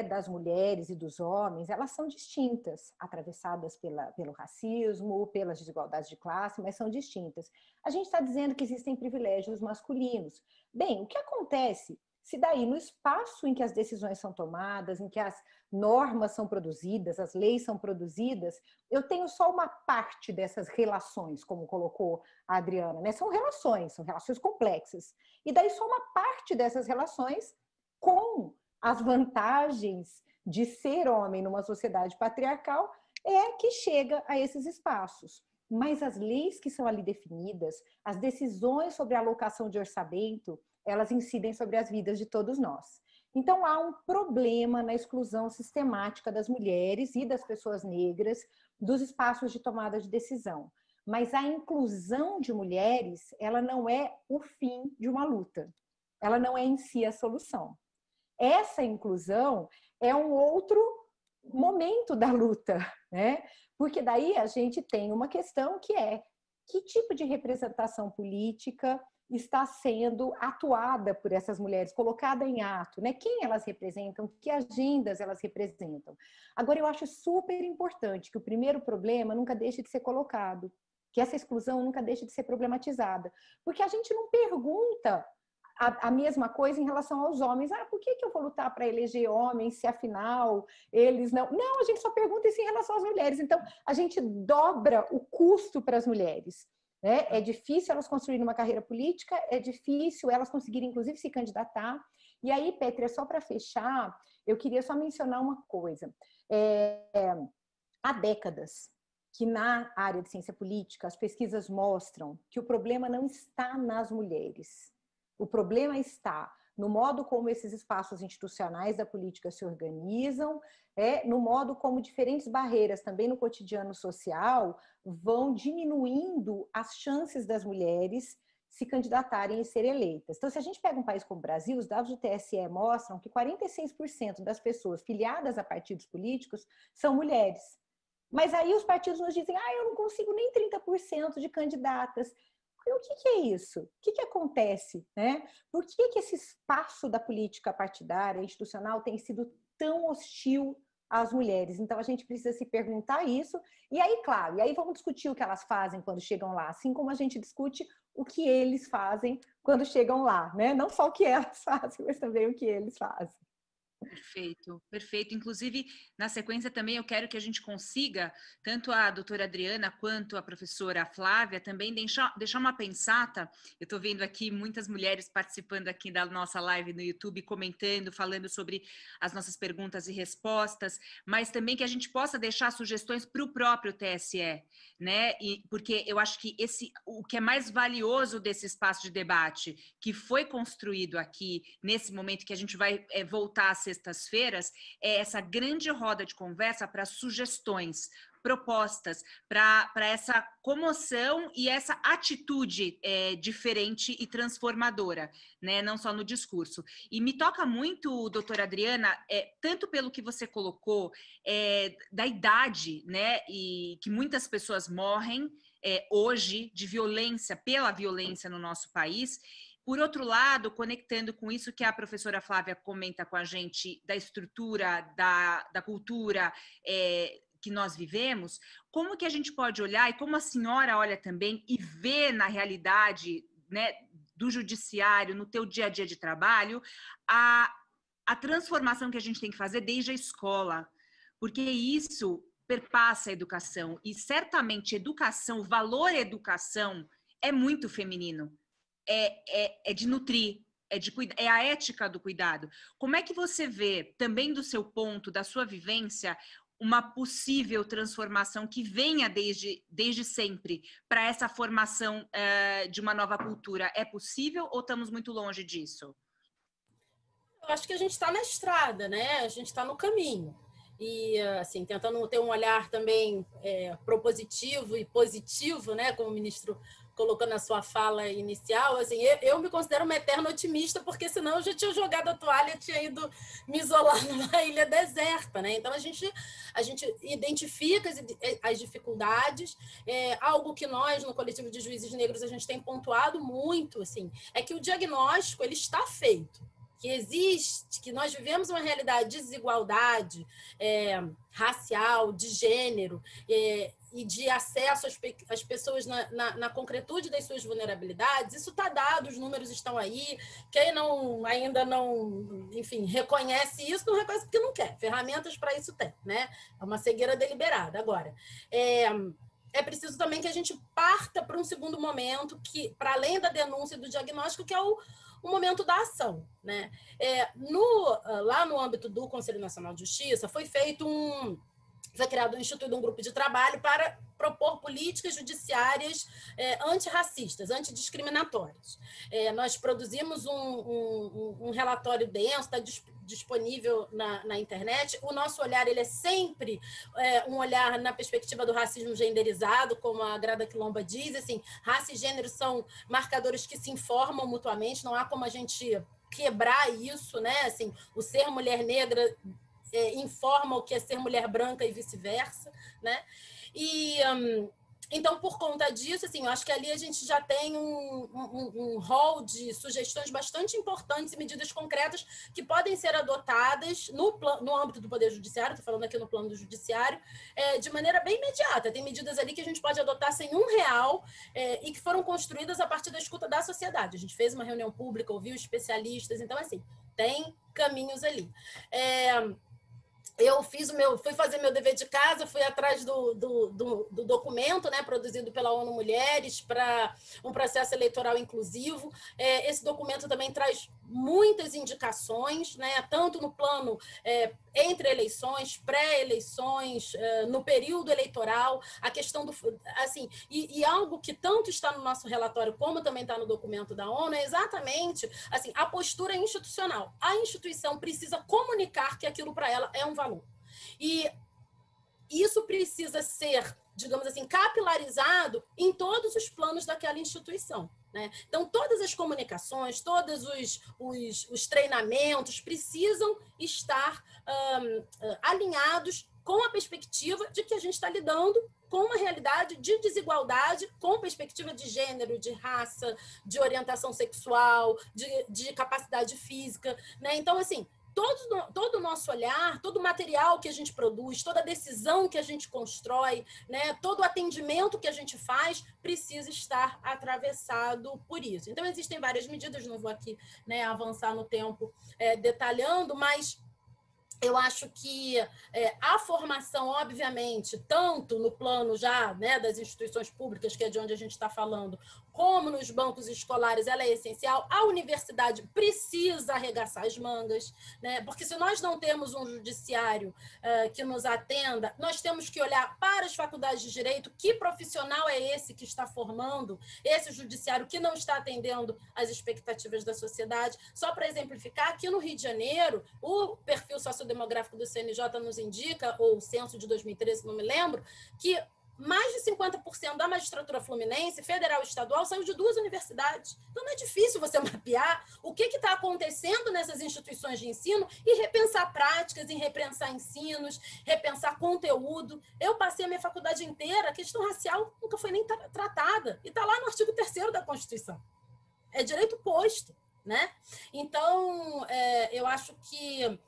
das mulheres e dos homens, elas são distintas, atravessadas pelo racismo, pelas desigualdades de classe, mas são distintas. A gente está dizendo que existem privilégios masculinos. Bem, o que acontece se daí, no espaço em que as decisões são tomadas, em que as normas são produzidas, as leis são produzidas, eu tenho só uma parte dessas relações, como colocou a Adriana, né? São relações complexas. E daí só uma parte dessas relações com as vantagens de ser homem numa sociedade patriarcal é que chega a esses espaços. Mas as leis que são ali definidas, as decisões sobre a alocação de orçamento, elas incidem sobre as vidas de todos nós. Então, há um problema na exclusão sistemática das mulheres e das pessoas negras dos espaços de tomada de decisão. Mas a inclusão de mulheres, ela não é o fim de uma luta. Ela não é em si a solução. Essa inclusão é um outro momento da luta, né? Porque daí a gente tem uma questão que é que tipo de representação política está sendo atuada por essas mulheres, colocada em ato, né? Quem elas representam, que agendas elas representam. Agora, eu acho super importante que o primeiro problema nunca deixe de ser colocado, que essa exclusão nunca deixe de ser problematizada, porque a gente não pergunta a mesma coisa em relação aos homens. Por que eu vou lutar para eleger homens se afinal eles não... Não, a gente só pergunta isso em relação às mulheres. Então, a gente dobra o custo para as mulheres. Né? É difícil elas construírem uma carreira política, é difícil elas conseguirem, inclusive, se candidatar. E aí, Pétria, só para fechar, eu queria só mencionar uma coisa. Há décadas que na área de ciência política as pesquisas mostram que o problema não está nas mulheres. O problema está no modo como esses espaços institucionais da política se organizam, no modo como diferentes barreiras também no cotidiano social vão diminuindo as chances das mulheres se candidatarem e serem eleitas. Então, se a gente pega um país como o Brasil, os dados do TSE mostram que 46% das pessoas filiadas a partidos políticos são mulheres. Mas aí os partidos nos dizem, eu não consigo nem 30% de candidatas. O que é isso? O que acontece? Né? Por que esse espaço da política partidária, institucional, tem sido tão hostil às mulheres? Então, a gente precisa se perguntar isso. E aí, claro, vamos discutir o que elas fazem quando chegam lá, assim como a gente discute o que eles fazem quando chegam lá. Né? Não só o que elas fazem, mas também o que eles fazem. Perfeito, perfeito. Inclusive, na sequência também eu quero que a gente consiga, tanto a doutora Adriana quanto a professora Flávia, também deixar uma pensata. Eu estou vendo aqui muitas mulheres participando aqui da nossa live no YouTube, comentando, falando sobre as nossas perguntas e respostas, mas também que a gente possa deixar sugestões para o próprio TSE, né? Porque eu acho que o que é mais valioso desse espaço de debate, que foi construído aqui, nesse momento que a gente vai voltar a ser sextas-feiras, é essa grande roda de conversa para sugestões, propostas, para essa comoção e essa atitude diferente e transformadora, né? Não só no discurso. E me toca muito, doutora Adriana, tanto pelo que você colocou, da idade, né? E que muitas pessoas morrem hoje de violência, pela violência no nosso país. Por outro lado, conectando com isso que a professora Flávia comenta com a gente, da estrutura, da cultura que nós vivemos, como que a gente pode olhar, e como a senhora olha também, e vê na realidade, né, do judiciário, no teu dia a dia de trabalho, a transformação que a gente tem que fazer desde a escola, porque isso perpassa a educação, e certamente educação, o valor educação é muito feminino. É de nutrir, é a ética do cuidado. Como é que você vê, também do seu ponto, da sua vivência, uma possível transformação que venha desde sempre para essa formação de uma nova cultura? É possível ou estamos muito longe disso? Eu acho que a gente está na estrada, né? A gente está no caminho. E, assim, tentando ter um olhar também propositivo e positivo, né? Como o ministro colocou na sua fala inicial, assim, eu me considero uma eterna otimista, porque senão eu já tinha jogado a toalha, tinha ido me isolar numa ilha deserta, né? Então, a gente identifica as dificuldades, algo que nós, no Coletivo de Juízes Negros, a gente tem pontuado muito, assim, é que o diagnóstico, ele está feito, que existe, que nós vivemos uma realidade de desigualdade racial, de gênero, e de acesso às pessoas na concretude das suas vulnerabilidades. Isso está dado, os números estão aí. Quem ainda não, enfim, reconhece isso, não reconhece porque não quer. Ferramentas para isso tem, né? É uma cegueira deliberada. Agora, é preciso também que a gente parta para um segundo momento, que, para além da denúncia e do diagnóstico, que é o momento da ação, né? Lá no âmbito do Conselho Nacional de Justiça, foi instituído um grupo de trabalho para propor políticas judiciárias antirracistas, antidiscriminatórias. Nós produzimos um relatório denso, está disponível na internet. O nosso olhar, ele é sempre um olhar na perspectiva do racismo genderizado, como a Grada Quilomba diz, assim, raça e gênero são marcadores que se informam mutuamente, não há como a gente quebrar isso, né? Assim, o ser mulher negra informa o que é ser mulher branca e vice-versa, né? Então, por conta disso, assim, eu acho que ali a gente já tem um rol de sugestões bastante importantes e medidas concretas que podem ser adotadas no âmbito do Poder Judiciário, estou falando aqui no plano do Judiciário, de maneira bem imediata. Tem medidas ali que a gente pode adotar sem R$1 e que foram construídas a partir da escuta da sociedade. A gente fez uma reunião pública, ouviu especialistas, então, assim, tem caminhos ali. Eu fui fazer meu dever de casa, fui atrás do documento, né, produzido pela ONU Mulheres para um processo eleitoral inclusivo. Esse documento também traz muitas indicações, né, tanto no plano entre eleições, pré-eleições, no período eleitoral, a questão do... assim, e algo que tanto está no nosso relatório como também está no documento da ONU é exatamente assim, a postura institucional. A instituição precisa comunicar que aquilo para ela é um valor. E isso precisa ser, digamos assim, capilarizado em todos os planos daquela instituição, né? Então, todas as comunicações, todos os treinamentos precisam estar alinhados com a perspectiva de que a gente está lidando com uma realidade de desigualdade, com perspectiva de gênero, de raça, de orientação sexual, de capacidade física, né? Então, assim, todo o nosso olhar, todo o material que a gente produz, toda a decisão que a gente constrói, né, todo o atendimento que a gente faz precisa estar atravessado por isso. Então, existem várias medidas, não vou aqui, né, avançar no tempo detalhando, mas eu acho que a formação, obviamente, tanto no plano já, né, das instituições públicas, que é de onde a gente está falando, como nos bancos escolares, ela é essencial. A universidade precisa arregaçar as mangas, né? Porque se nós não temos um judiciário que nos atenda, nós temos que olhar para as faculdades de direito, que profissional é esse que está formando esse judiciário que não está atendendo às expectativas da sociedade. Só para exemplificar, aqui no Rio de Janeiro, o perfil sociodemográfico do CNJ nos indica, ou o censo de 2013, não me lembro, que mais de 50% da magistratura fluminense, federal e estadual, saiu de 2 universidades. Então, não é difícil você mapear o que está acontecendo nessas instituições de ensino e repensar práticas, e repensar ensinos, repensar conteúdo. Eu passei a minha faculdade inteira, a questão racial nunca foi nem tratada. E está lá no artigo 3º da Constituição. É direito posto, né? Então, eu acho que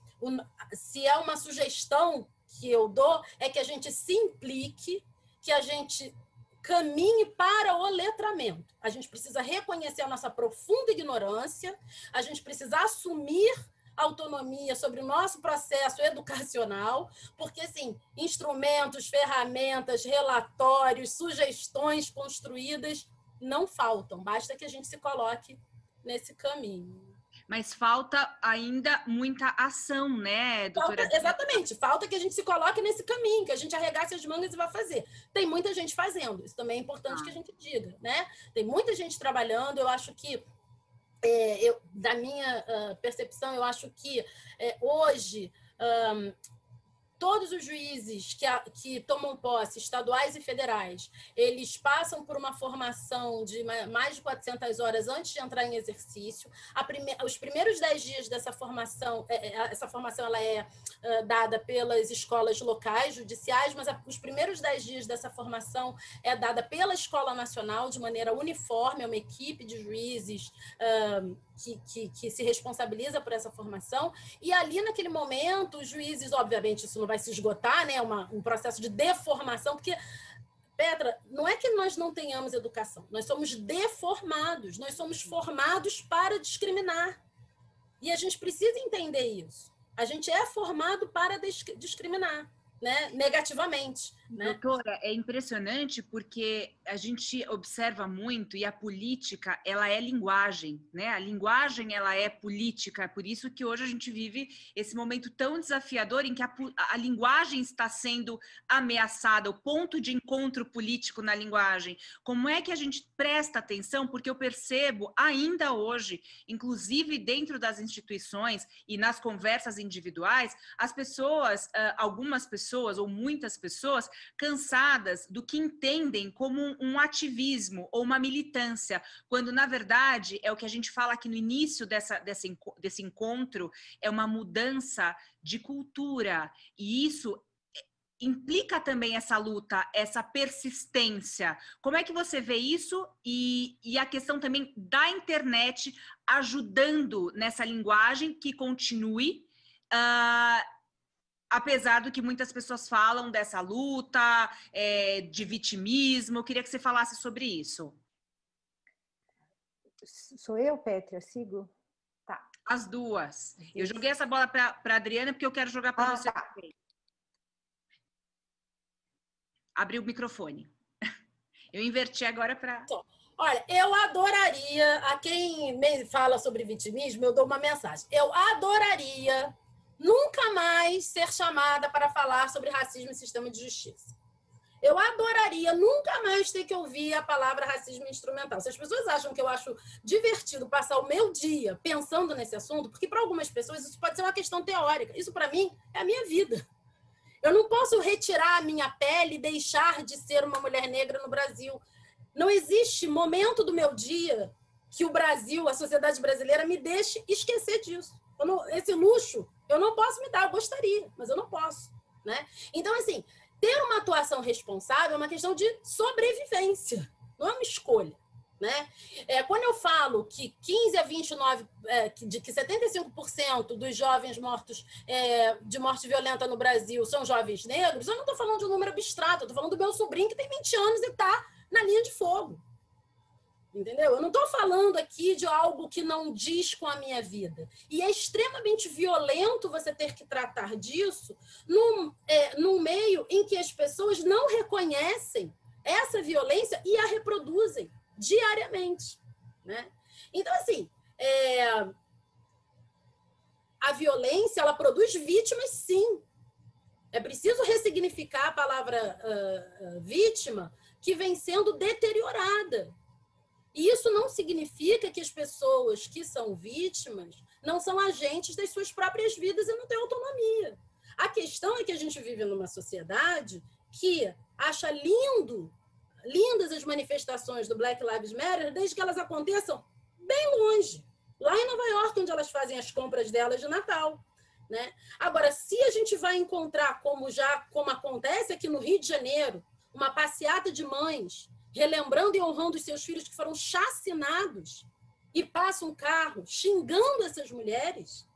se é uma sugestão que eu dou, é que a gente se implique, que a gente caminhe para o letramento. A gente precisa reconhecer a nossa profunda ignorância, a gente precisa assumir autonomia sobre o nosso processo educacional, porque, assim, instrumentos, ferramentas, relatórios, sugestões construídas não faltam, basta que a gente se coloque nesse caminho. Mas falta ainda muita ação, né, doutora? Exatamente, falta que a gente se coloque nesse caminho, que a gente arregace as mangas e vá fazer. Tem muita gente fazendo, isso também é importante que a gente diga, né? Tem muita gente trabalhando, eu acho que, da minha percepção, eu acho que hoje todos os juízes que tomam posse, estaduais e federais, eles passam por uma formação de mais de 400 horas antes de entrar em exercício. Os primeiros 10 dias dessa formação, essa formação ela é dada pelas escolas locais, judiciais, mas os primeiros 10 dias dessa formação é dada pela Escola Nacional, de maneira uniforme, é uma equipe de juízes que se responsabiliza por essa formação, e ali naquele momento os juízes, obviamente isso não vai se esgotar, né? Um processo de deformação, porque, Petra, não é que nós não tenhamos educação, nós somos deformados, nós somos formados para discriminar, e a gente precisa entender isso. A gente é formado para discriminar, né? Negativamente. Né? Doutora, é impressionante porque a gente observa muito, e a política, ela é linguagem, né? A linguagem, ela é política, por isso que hoje a gente vive esse momento tão desafiador em que a linguagem está sendo ameaçada, o ponto de encontro político na linguagem. Como é que a gente presta atenção? Porque eu percebo ainda hoje, inclusive dentro das instituições e nas conversas individuais, as pessoas, algumas pessoas ou muitas pessoas, cansadas do que entendem como um ativismo ou uma militância, quando, na verdade, é o que a gente fala aqui no início desse encontro, é uma mudança de cultura. E isso implica também essa luta, essa persistência. Como é que você vê isso? E a questão também da internet ajudando nessa linguagem que continue, apesar do que muitas pessoas falam dessa luta, de vitimismo. Eu queria que você falasse sobre isso. Sou eu, Pétria? Sigo? Tá. As duas. Eu joguei essa bola para a Adriana porque eu quero jogar para você também. Abri o microfone. Eu inverti agora para... Olha, eu adoraria, a quem me fala sobre vitimismo, eu dou uma mensagem. Eu adoraria nunca mais ser chamada para falar sobre racismo e sistema de justiça. Eu adoraria nunca mais ter que ouvir a palavra racismo instrumental. Se as pessoas acham que eu acho divertido passar o meu dia pensando nesse assunto, porque para algumas pessoas isso pode ser uma questão teórica. Isso, para mim, é a minha vida. Eu não posso retirar a minha pele e deixar de ser uma mulher negra no Brasil. Não existe momento do meu dia que o Brasil, a sociedade brasileira, me deixe esquecer disso. Esse luxo eu não posso me dar, eu gostaria, mas eu não posso, né? Então, assim, ter uma atuação responsável é uma questão de sobrevivência, não é uma escolha, né? Quando eu falo que 15 a 29, que 75% dos jovens mortos de morte violenta no Brasil são jovens negros, eu não estou falando de um número abstrato, eu estou falando do meu sobrinho que tem 20 anos e está na linha de fogo. Entendeu? Eu não estou falando aqui de algo que não diz com a minha vida. E é extremamente violento você ter que tratar disso num meio em que as pessoas não reconhecem essa violência e a reproduzem diariamente. Né? Então, assim, a violência, ela produz vítimas, sim. É preciso ressignificar a palavra vítima, que vem sendo deteriorada. E isso não significa que as pessoas que são vítimas não são agentes das suas próprias vidas e não têm autonomia. A questão é que a gente vive numa sociedade que acha lindas as manifestações do Black Lives Matter, desde que elas aconteçam bem longe, lá em Nova York, onde elas fazem as compras delas de Natal. Né? Agora, se a gente vai encontrar, como acontece aqui no Rio de Janeiro, uma passeata de mães relembrando e honrando os seus filhos que foram chacinados e passa um carro xingando essas mulheres,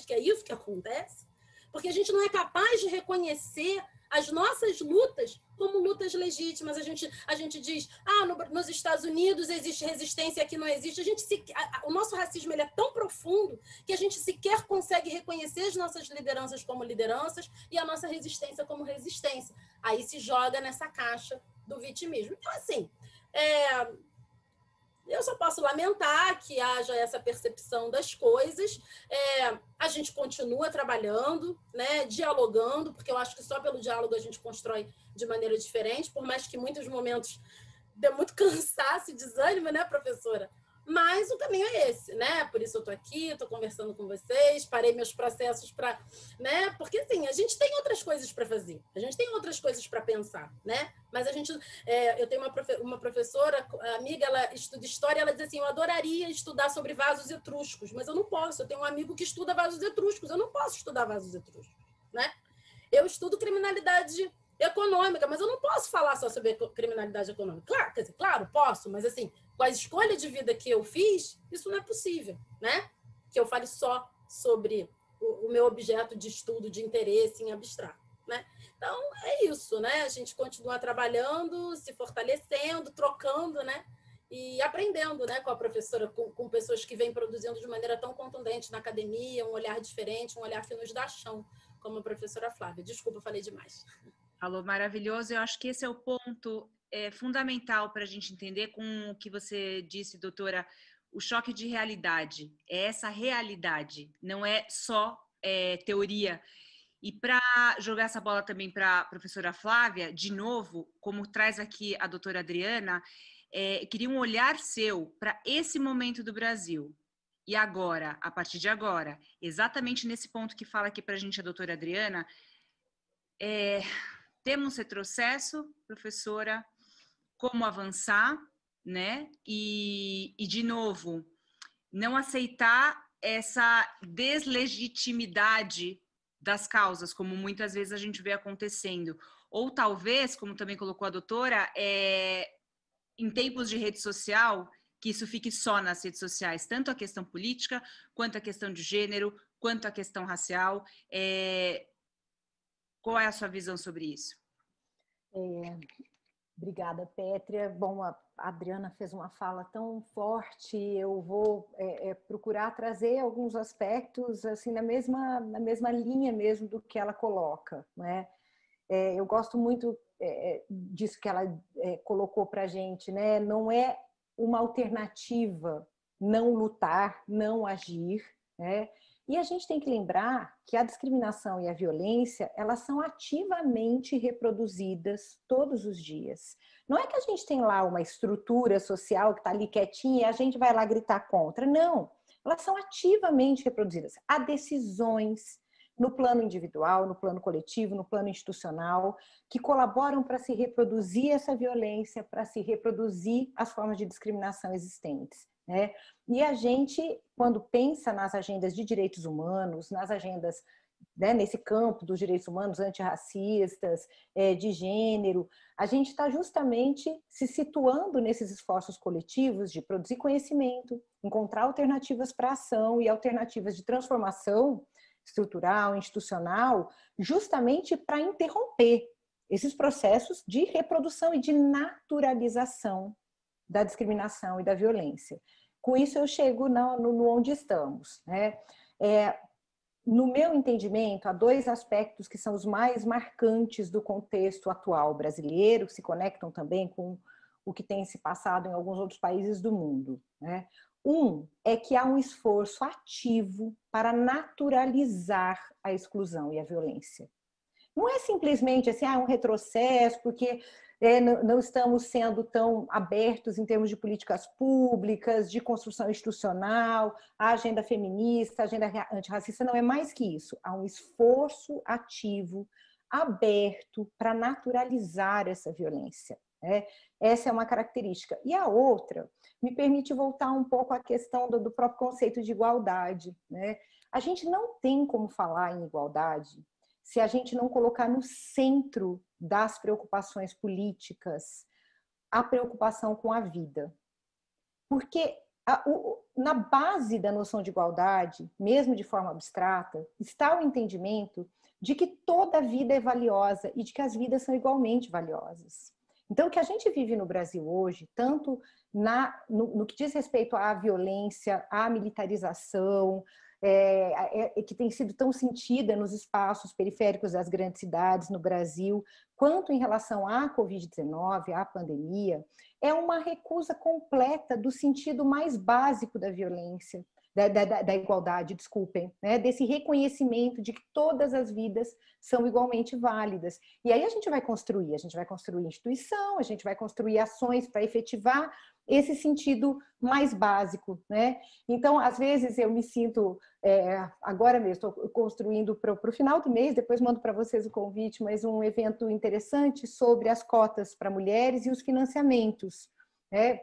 que é isso que acontece, porque a gente não é capaz de reconhecer as nossas lutas como lutas legítimas. A gente diz, nos Estados Unidos existe resistência, aqui não existe. O nosso racismo ele é tão profundo que a gente sequer consegue reconhecer as nossas lideranças como lideranças e a nossa resistência como resistência. Aí se joga nessa caixa do vitimismo. Então, assim, eu só posso lamentar que haja essa percepção das coisas. A gente continua trabalhando, né, dialogando, porque eu acho que só pelo diálogo a gente constrói de maneira diferente, por mais que em muitos momentos dê muito cansaço e desânimo, né, professora? Mas o caminho é esse, né? Por isso eu estou aqui, estou conversando com vocês, parei meus processos para, né? Porque assim, a gente tem outras coisas para fazer, a gente tem outras coisas para pensar, né? Mas a gente, eu tenho uma professora, amiga, ela estuda história, ela diz assim, eu adoraria estudar sobre vasos etruscos, mas eu não posso. Eu tenho um amigo que estuda vasos etruscos, eu não posso estudar vasos etruscos, né? Eu estudo criminalidade econômica, mas eu não posso falar só sobre criminalidade econômica. Claro, quer dizer, claro, posso, mas assim, com a escolha de vida que eu fiz, isso não é possível, né? Que eu fale só sobre o meu objeto de estudo, de interesse em abstrato, né? Então, é isso, né? A gente continua trabalhando, se fortalecendo, trocando, né? E aprendendo, né, com a professora, com pessoas que vêm produzindo de maneira tão contundente na academia, um olhar diferente, um olhar que nos dá chão, como a professora Flávia. Desculpa, falei demais. Falou maravilhoso. Eu acho que esse é o ponto fundamental para a gente entender com o que você disse, doutora, o choque de realidade. É essa realidade, não é só teoria. E para jogar essa bola também para a professora Flávia, de novo, como traz aqui a doutora Adriana, queria um olhar seu para esse momento do Brasil. E agora, a partir de agora, exatamente nesse ponto que fala aqui para a gente a doutora Adriana, temos retrocesso, professora, como avançar, né? E, de novo, não aceitar essa deslegitimidade das causas, como muitas vezes a gente vê acontecendo. Ou talvez, como também colocou a doutora, em tempos de rede social, que isso fique só nas redes sociais, tanto a questão política, quanto a questão de gênero, quanto a questão racial. Qual é a sua visão sobre isso? Obrigada, Pétria. Bom, a Adriana fez uma fala tão forte, eu vou procurar trazer alguns aspectos assim na mesma linha mesmo do que ela coloca, né? Eu gosto muito disso que ela colocou para a gente, né? Não é uma alternativa não lutar, não agir, né? E a gente tem que lembrar que a discriminação e a violência, elas são ativamente reproduzidas todos os dias. Não é que a gente tem lá uma estrutura social que está ali quietinha e a gente vai lá gritar contra. Não, elas são ativamente reproduzidas. Há decisões no plano individual, no plano coletivo, no plano institucional, que colaboram para se reproduzir essa violência, para se reproduzir as formas de discriminação existentes, né? E a gente, quando pensa nas agendas de direitos humanos, nas agendas, né, nesse campo dos direitos humanos antirracistas, de gênero, a gente está justamente se situando nesses esforços coletivos de produzir conhecimento, encontrar alternativas para ação e alternativas de transformação estrutural, institucional, justamente para interromper esses processos de reprodução e de naturalização da discriminação e da violência. Com isso, eu chego no onde estamos, né? No meu entendimento, há dois aspectos que são os mais marcantes do contexto atual brasileiro, que se conectam também com o que tem se passado em alguns outros países do mundo, né? Um é que há um esforço ativo para naturalizar a exclusão e a violência. Não é simplesmente assim, um retrocesso, porque não estamos sendo tão abertos em termos de políticas públicas, de construção institucional, a agenda feminista, a agenda antirracista, não é mais que isso. Há um esforço ativo, aberto, para naturalizar essa violência. Essa é uma característica. E a outra me permite voltar um pouco à questão do próprio conceito de igualdade, né? A gente não tem como falar em igualdade se a gente não colocar no centro das preocupações políticas a preocupação com a vida. Porque na base da noção de igualdade, mesmo de forma abstrata, está o entendimento de que toda vida é valiosa e de que as vidas são igualmente valiosas. Então, o que a gente vive no Brasil hoje, tanto no que diz respeito à violência, à militarização, que tem sido tão sentida nos espaços periféricos das grandes cidades no Brasil, quanto em relação à Covid-19, à pandemia, é uma recusa completa do sentido mais básico da violência, da igualdade, desculpem, né? Desse reconhecimento de que todas as vidas são igualmente válidas. E aí a gente vai construir instituição, a gente vai construir ações para efetivar esse sentido mais básico, né? Então, às vezes eu me sinto, agora mesmo, estou construindo para o final do mês, depois mando para vocês o convite, mas um evento interessante sobre as cotas para mulheres e os financiamentos, né?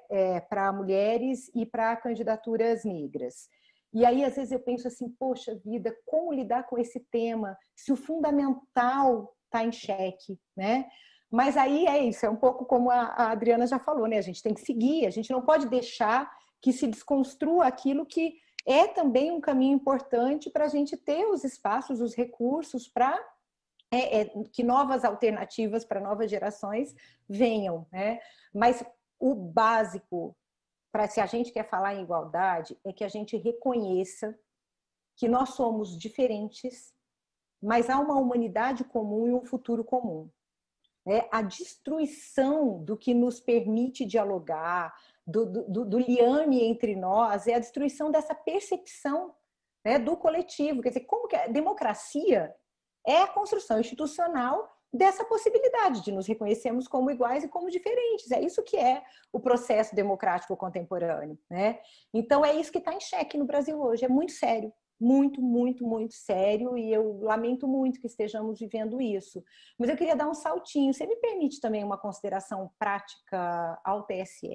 Para mulheres e para candidaturas negras. E aí, às vezes, eu penso assim, poxa vida, como lidar com esse tema se o fundamental está em xeque, né? Mas aí é isso, é um pouco como a Adriana já falou, né? A gente tem que seguir, a gente não pode deixar que se desconstrua aquilo que é também um caminho importante para a gente ter os espaços, os recursos para que novas alternativas para novas gerações venham, né? Mas o básico, para se a gente quer falar em igualdade, é que a gente reconheça que nós somos diferentes, mas há uma humanidade comum e um futuro comum. A destruição do que nos permite dialogar, do liame entre nós, é a destruição dessa percepção, né, do coletivo. Quer dizer, como que a democracia é a construção institucional dessa possibilidade de nos reconhecermos como iguais e como diferentes. É isso que é o processo democrático contemporâneo, né? Então, é isso que está em xeque no Brasil hoje. É muito sério. Muito, muito, muito sério, e eu lamento muito que estejamos vivendo isso. Mas eu queria dar um saltinho. Você me permite também uma consideração prática ao TSE?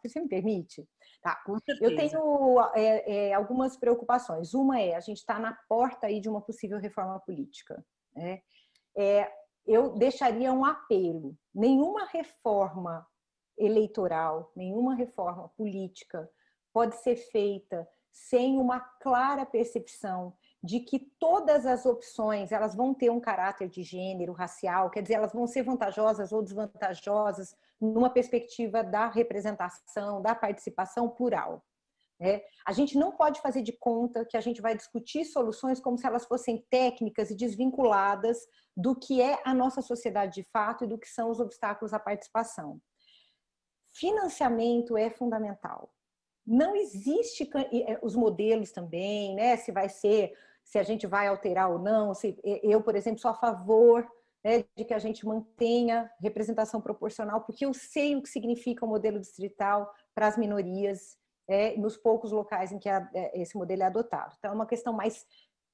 Você me permite? Tá. Com certeza. Eu tenho algumas preocupações. Uma a gente está na porta aí de uma possível reforma política, né? Eu deixaria um apelo. Nenhuma reforma eleitoral, nenhuma reforma política pode ser feita sem uma clara percepção de que todas as opções elas vão ter um caráter de gênero, racial, quer dizer, elas vão ser vantajosas ou desvantajosas numa perspectiva da representação, da participação plural. A gente não pode fazer de conta que a gente vai discutir soluções como se elas fossem técnicas e desvinculadas do que é a nossa sociedade de fato e do que são os obstáculos à participação. Financiamento é fundamental. Não existe os modelos também, né? Se a gente vai alterar ou não. Eu, por exemplo, sou a favor, né, de que a gente mantenha representação proporcional, porque eu sei o que significa o modelo distrital para as minorias, nos poucos locais em que esse modelo é adotado. Então, é uma questão mais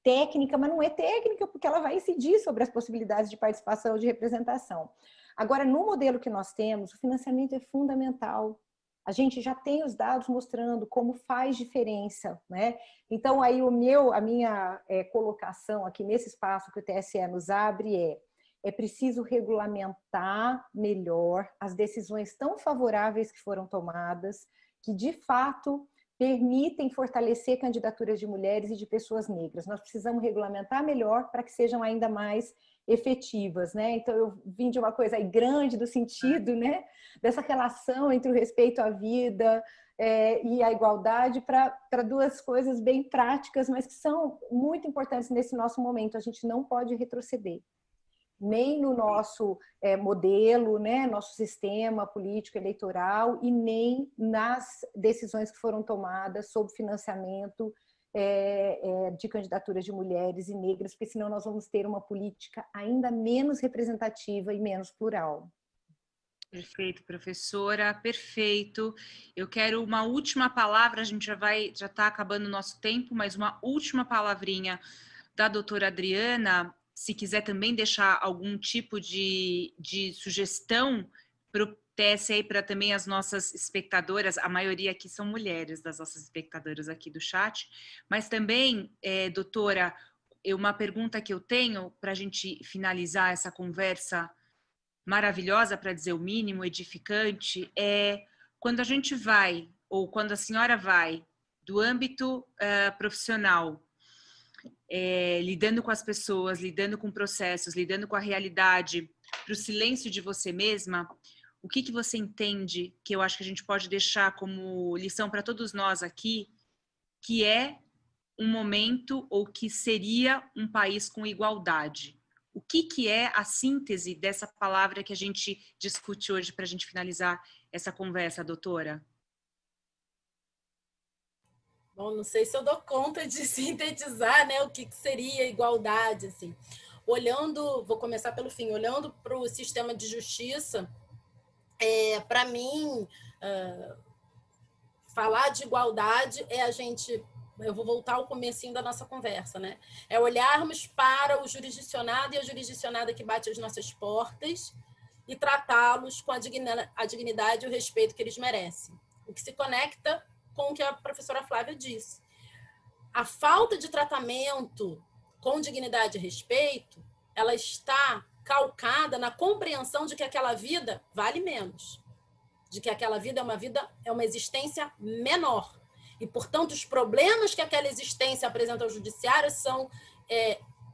técnica, mas não é técnica porque ela vai incidir sobre as possibilidades de participação e de representação. Agora, no modelo que nós temos, o financiamento é fundamental. A gente já tem os dados mostrando como faz diferença, né? Então, aí a minha colocação aqui nesse espaço que o TSE nos abre é preciso regulamentar melhor as decisões tão favoráveis que foram tomadas, que de fato permitem fortalecer candidaturas de mulheres e de pessoas negras. Nós precisamos regulamentar melhor para que sejam ainda mais efetivas, né? Então, eu vim de uma coisa aí grande do sentido, né, dessa relação entre o respeito à vida e a igualdade para duas coisas bem práticas, mas que são muito importantes nesse nosso momento. A gente não pode retroceder, nem no nosso modelo, né, nosso sistema político eleitoral, e nem nas decisões que foram tomadas sobre financiamento de candidaturas de mulheres e negras, porque senão nós vamos ter uma política ainda menos representativa e menos plural. Perfeito, professora, perfeito. Eu quero uma última palavra, a gente já está acabando o nosso tempo, mas uma última palavrinha da doutora Adriana, se quiser também deixar algum tipo de sugestão para o TSE e para também as nossas espectadoras, a maioria aqui são mulheres, das nossas espectadoras aqui do chat, mas também, doutora, uma pergunta que eu tenho para a gente finalizar essa conversa maravilhosa, para dizer o mínimo, edificante, quando a gente vai, ou quando a senhora vai, do âmbito profissional, lidando com as pessoas, lidando com processos, lidando com a realidade, para o silêncio de você mesma, o que você entende que eu acho que a gente pode deixar como lição para todos nós aqui, que é um momento ou que seria um país com igualdade? O que é a síntese dessa palavra que a gente discute hoje para a gente finalizar essa conversa, doutora? Bom, não sei se eu dou conta de sintetizar, né, o que seria igualdade, assim. Vou começar pelo fim, olhando para o sistema de justiça, para mim, falar de igualdade é eu vou voltar ao comecinho da nossa conversa, né? É olharmos para o jurisdicionado e a jurisdicionada que bate às nossas portas e tratá-los com a dignidade e o respeito que eles merecem. O que se conecta com o que a professora Flávia disse. A falta de tratamento com dignidade e respeito, ela está calcada na compreensão de que aquela vida vale menos, de que aquela vida é uma existência menor. E, portanto, os problemas que aquela existência apresenta ao judiciário são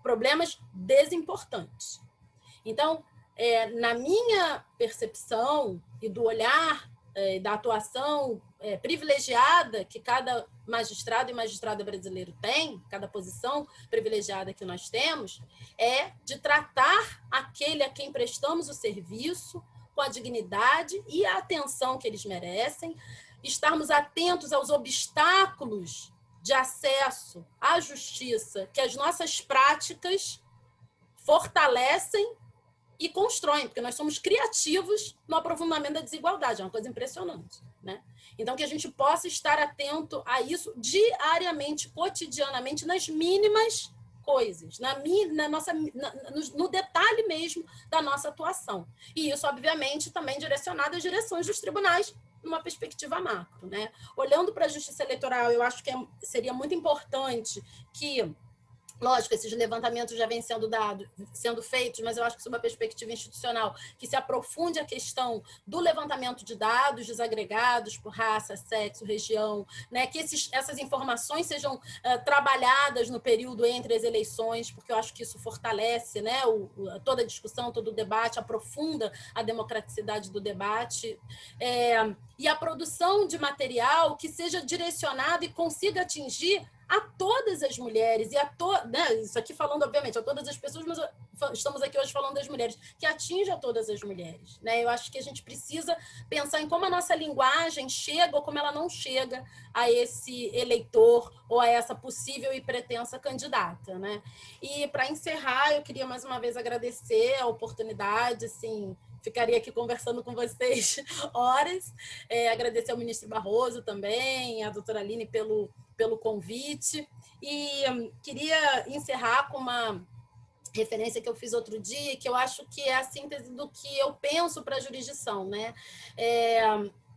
problemas desimportantes. Então, na minha percepção e do olhar da atuação privilegiada que cada magistrado e magistrada brasileiro tem, cada posição privilegiada que nós temos, é de tratar aquele a quem prestamos o serviço com a dignidade e a atenção que eles merecem, estarmos atentos aos obstáculos de acesso à justiça que as nossas práticas fortalecem e constroem, porque nós somos criativos no aprofundamento da desigualdade, é uma coisa impressionante, né? Então, que a gente possa estar atento a isso diariamente, cotidianamente, nas mínimas coisas, no detalhe mesmo da nossa atuação. E isso, obviamente, também direcionado às direções dos tribunais, numa perspectiva macro, né? Olhando para a justiça eleitoral, eu acho que seria muito importante que, lógico, esses levantamentos já vêm sendo feitos, mas eu acho que sob uma perspectiva institucional, que se aprofunde a questão do levantamento de dados desagregados por raça, sexo, região, né? Que essas informações sejam trabalhadas no período entre as eleições, porque eu acho que isso fortalece, né, toda a discussão, todo o debate, aprofunda a democraticidade do debate, e a produção de material que seja direcionado e consiga atingir a todas as mulheres, né, isso aqui falando, obviamente, a todas as pessoas, mas estamos aqui hoje falando das mulheres, que atinge a todas as mulheres, né? Eu acho que a gente precisa pensar em como a nossa linguagem chega ou como ela não chega a esse eleitor ou a essa possível e pretensa candidata, né? E, para encerrar, eu queria mais uma vez agradecer a oportunidade, assim, ficaria aqui conversando com vocês horas, agradecer ao ministro Barroso também, a doutora Aline pelo convite, e queria encerrar com uma referência que eu fiz outro dia, que eu acho que é a síntese do que eu penso para a jurisdição, né?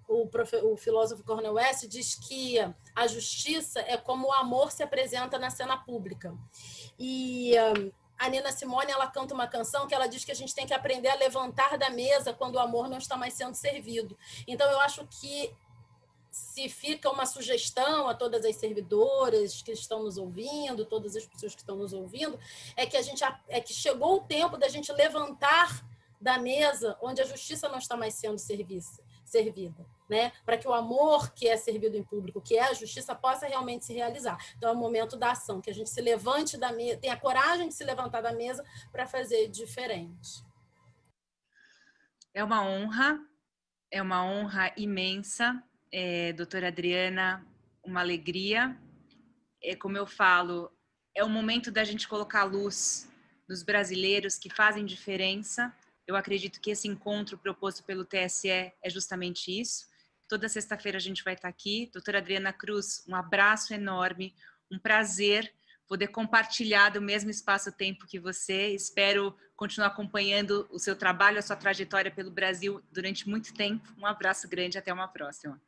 O filósofo Cornel West diz que a justiça é como o amor se apresenta na cena pública. E a Nina Simone, ela canta uma canção que ela diz que a gente tem que aprender a levantar da mesa quando o amor não está mais sendo servido. Então, eu acho que se fica uma sugestão a todas as servidoras que estão nos ouvindo, todas as pessoas que estão nos ouvindo, é que chegou o tempo da gente levantar da mesa onde a justiça não está mais sendo servida, né? Para que o amor que é servido em público, que é a justiça, possa realmente se realizar. Então, é o momento da ação, que a gente se levante da mesa, tenha a coragem de se levantar da mesa para fazer diferente. É uma honra imensa. Doutora Adriana, uma alegria. Como eu falo, é o momento da gente colocar a luz dos brasileiros que fazem diferença. Eu acredito que esse encontro proposto pelo TSE é justamente isso. Toda sexta-feira a gente vai estar aqui. Doutora Adriana Cruz, um abraço enorme, um prazer poder compartilhar do mesmo espaço-tempo que você. Espero continuar acompanhando o seu trabalho, a sua trajetória pelo Brasil durante muito tempo. Um abraço grande, até uma próxima.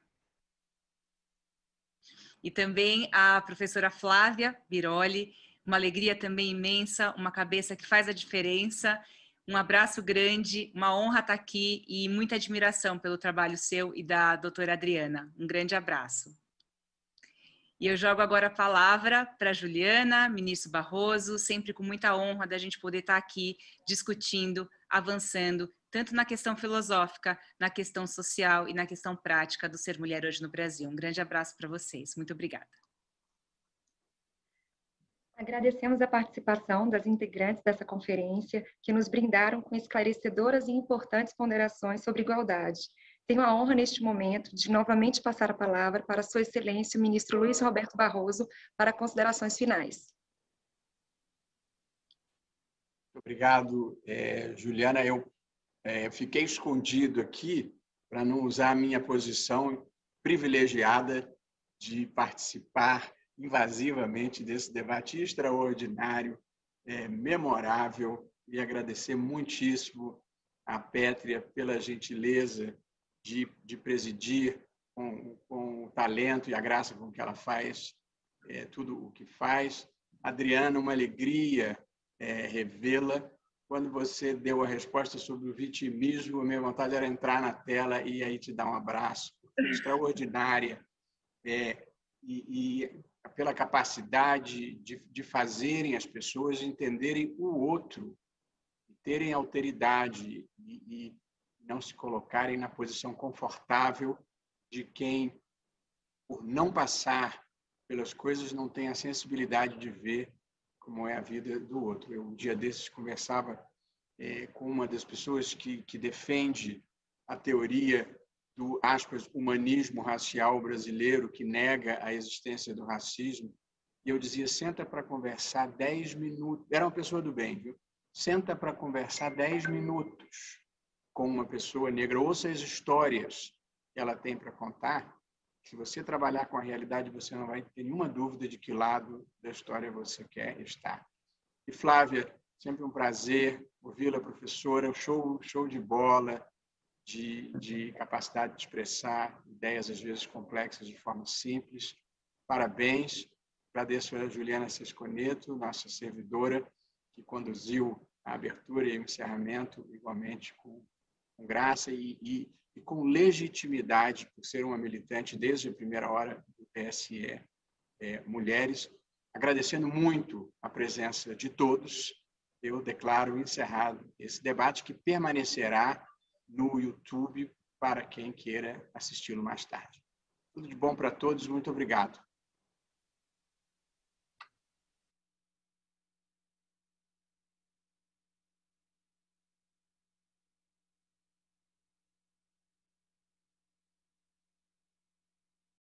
E também a professora Flávia Biroli, uma alegria também imensa, uma cabeça que faz a diferença. Um abraço grande, uma honra estar aqui e muita admiração pelo trabalho seu e da doutora Adriana. Um grande abraço. E eu jogo agora a palavra para a Juliana, ministro Barroso, sempre com muita honra da gente poder estar aqui discutindo, avançando, tanto na questão filosófica, na questão social e na questão prática do ser mulher hoje no Brasil. Um grande abraço para vocês. Muito obrigada. Agradecemos a participação das integrantes dessa conferência, que nos brindaram com esclarecedoras e importantes ponderações sobre igualdade. Tenho a honra, neste momento, de novamente passar a palavra para Sua Excelência, o ministro Luiz Roberto Barroso, para considerações finais. Obrigado, Juliana. Eu fiquei escondido aqui para não usar a minha posição privilegiada de participar invasivamente desse debate extraordinário, memorável, e agradecer muitíssimo à Pétria pela gentileza de presidir com o talento e a graça com que ela faz tudo o que faz. Adriana, uma alegria revê-la. Quando você deu a resposta sobre o vitimismo, a minha vontade era entrar na tela e aí te dar um abraço. Extraordinária. E pela capacidade de fazerem as pessoas entenderem o outro, terem alteridade e não se colocarem na posição confortável de quem, por não passar pelas coisas, não tem a sensibilidade de ver como é a vida do outro. Eu, um dia desses, conversava com uma das pessoas que defende a teoria do, aspas, humanismo racial brasileiro, que nega a existência do racismo, e eu dizia, senta para conversar 10 minutos. Era uma pessoa do bem, viu? Senta para conversar 10 minutos com uma pessoa negra, ouça as histórias que ela tem para contar. Se você trabalhar com a realidade, você não vai ter nenhuma dúvida de que lado da história você quer estar. E Flávia, sempre um prazer ouvi-la, professora, show de bola, de capacidade de expressar ideias, às vezes complexas, de forma simples. Parabéns. Agradeço a Juliana Sesconeto, nossa servidora, que conduziu a abertura e o encerramento, igualmente com graça e com legitimidade, por ser uma militante desde a primeira hora do TSE Mulheres. Agradecendo muito a presença de todos, eu declaro encerrado esse debate, que permanecerá no YouTube para quem queira assisti-lo mais tarde. Tudo de bom para todos, muito obrigado.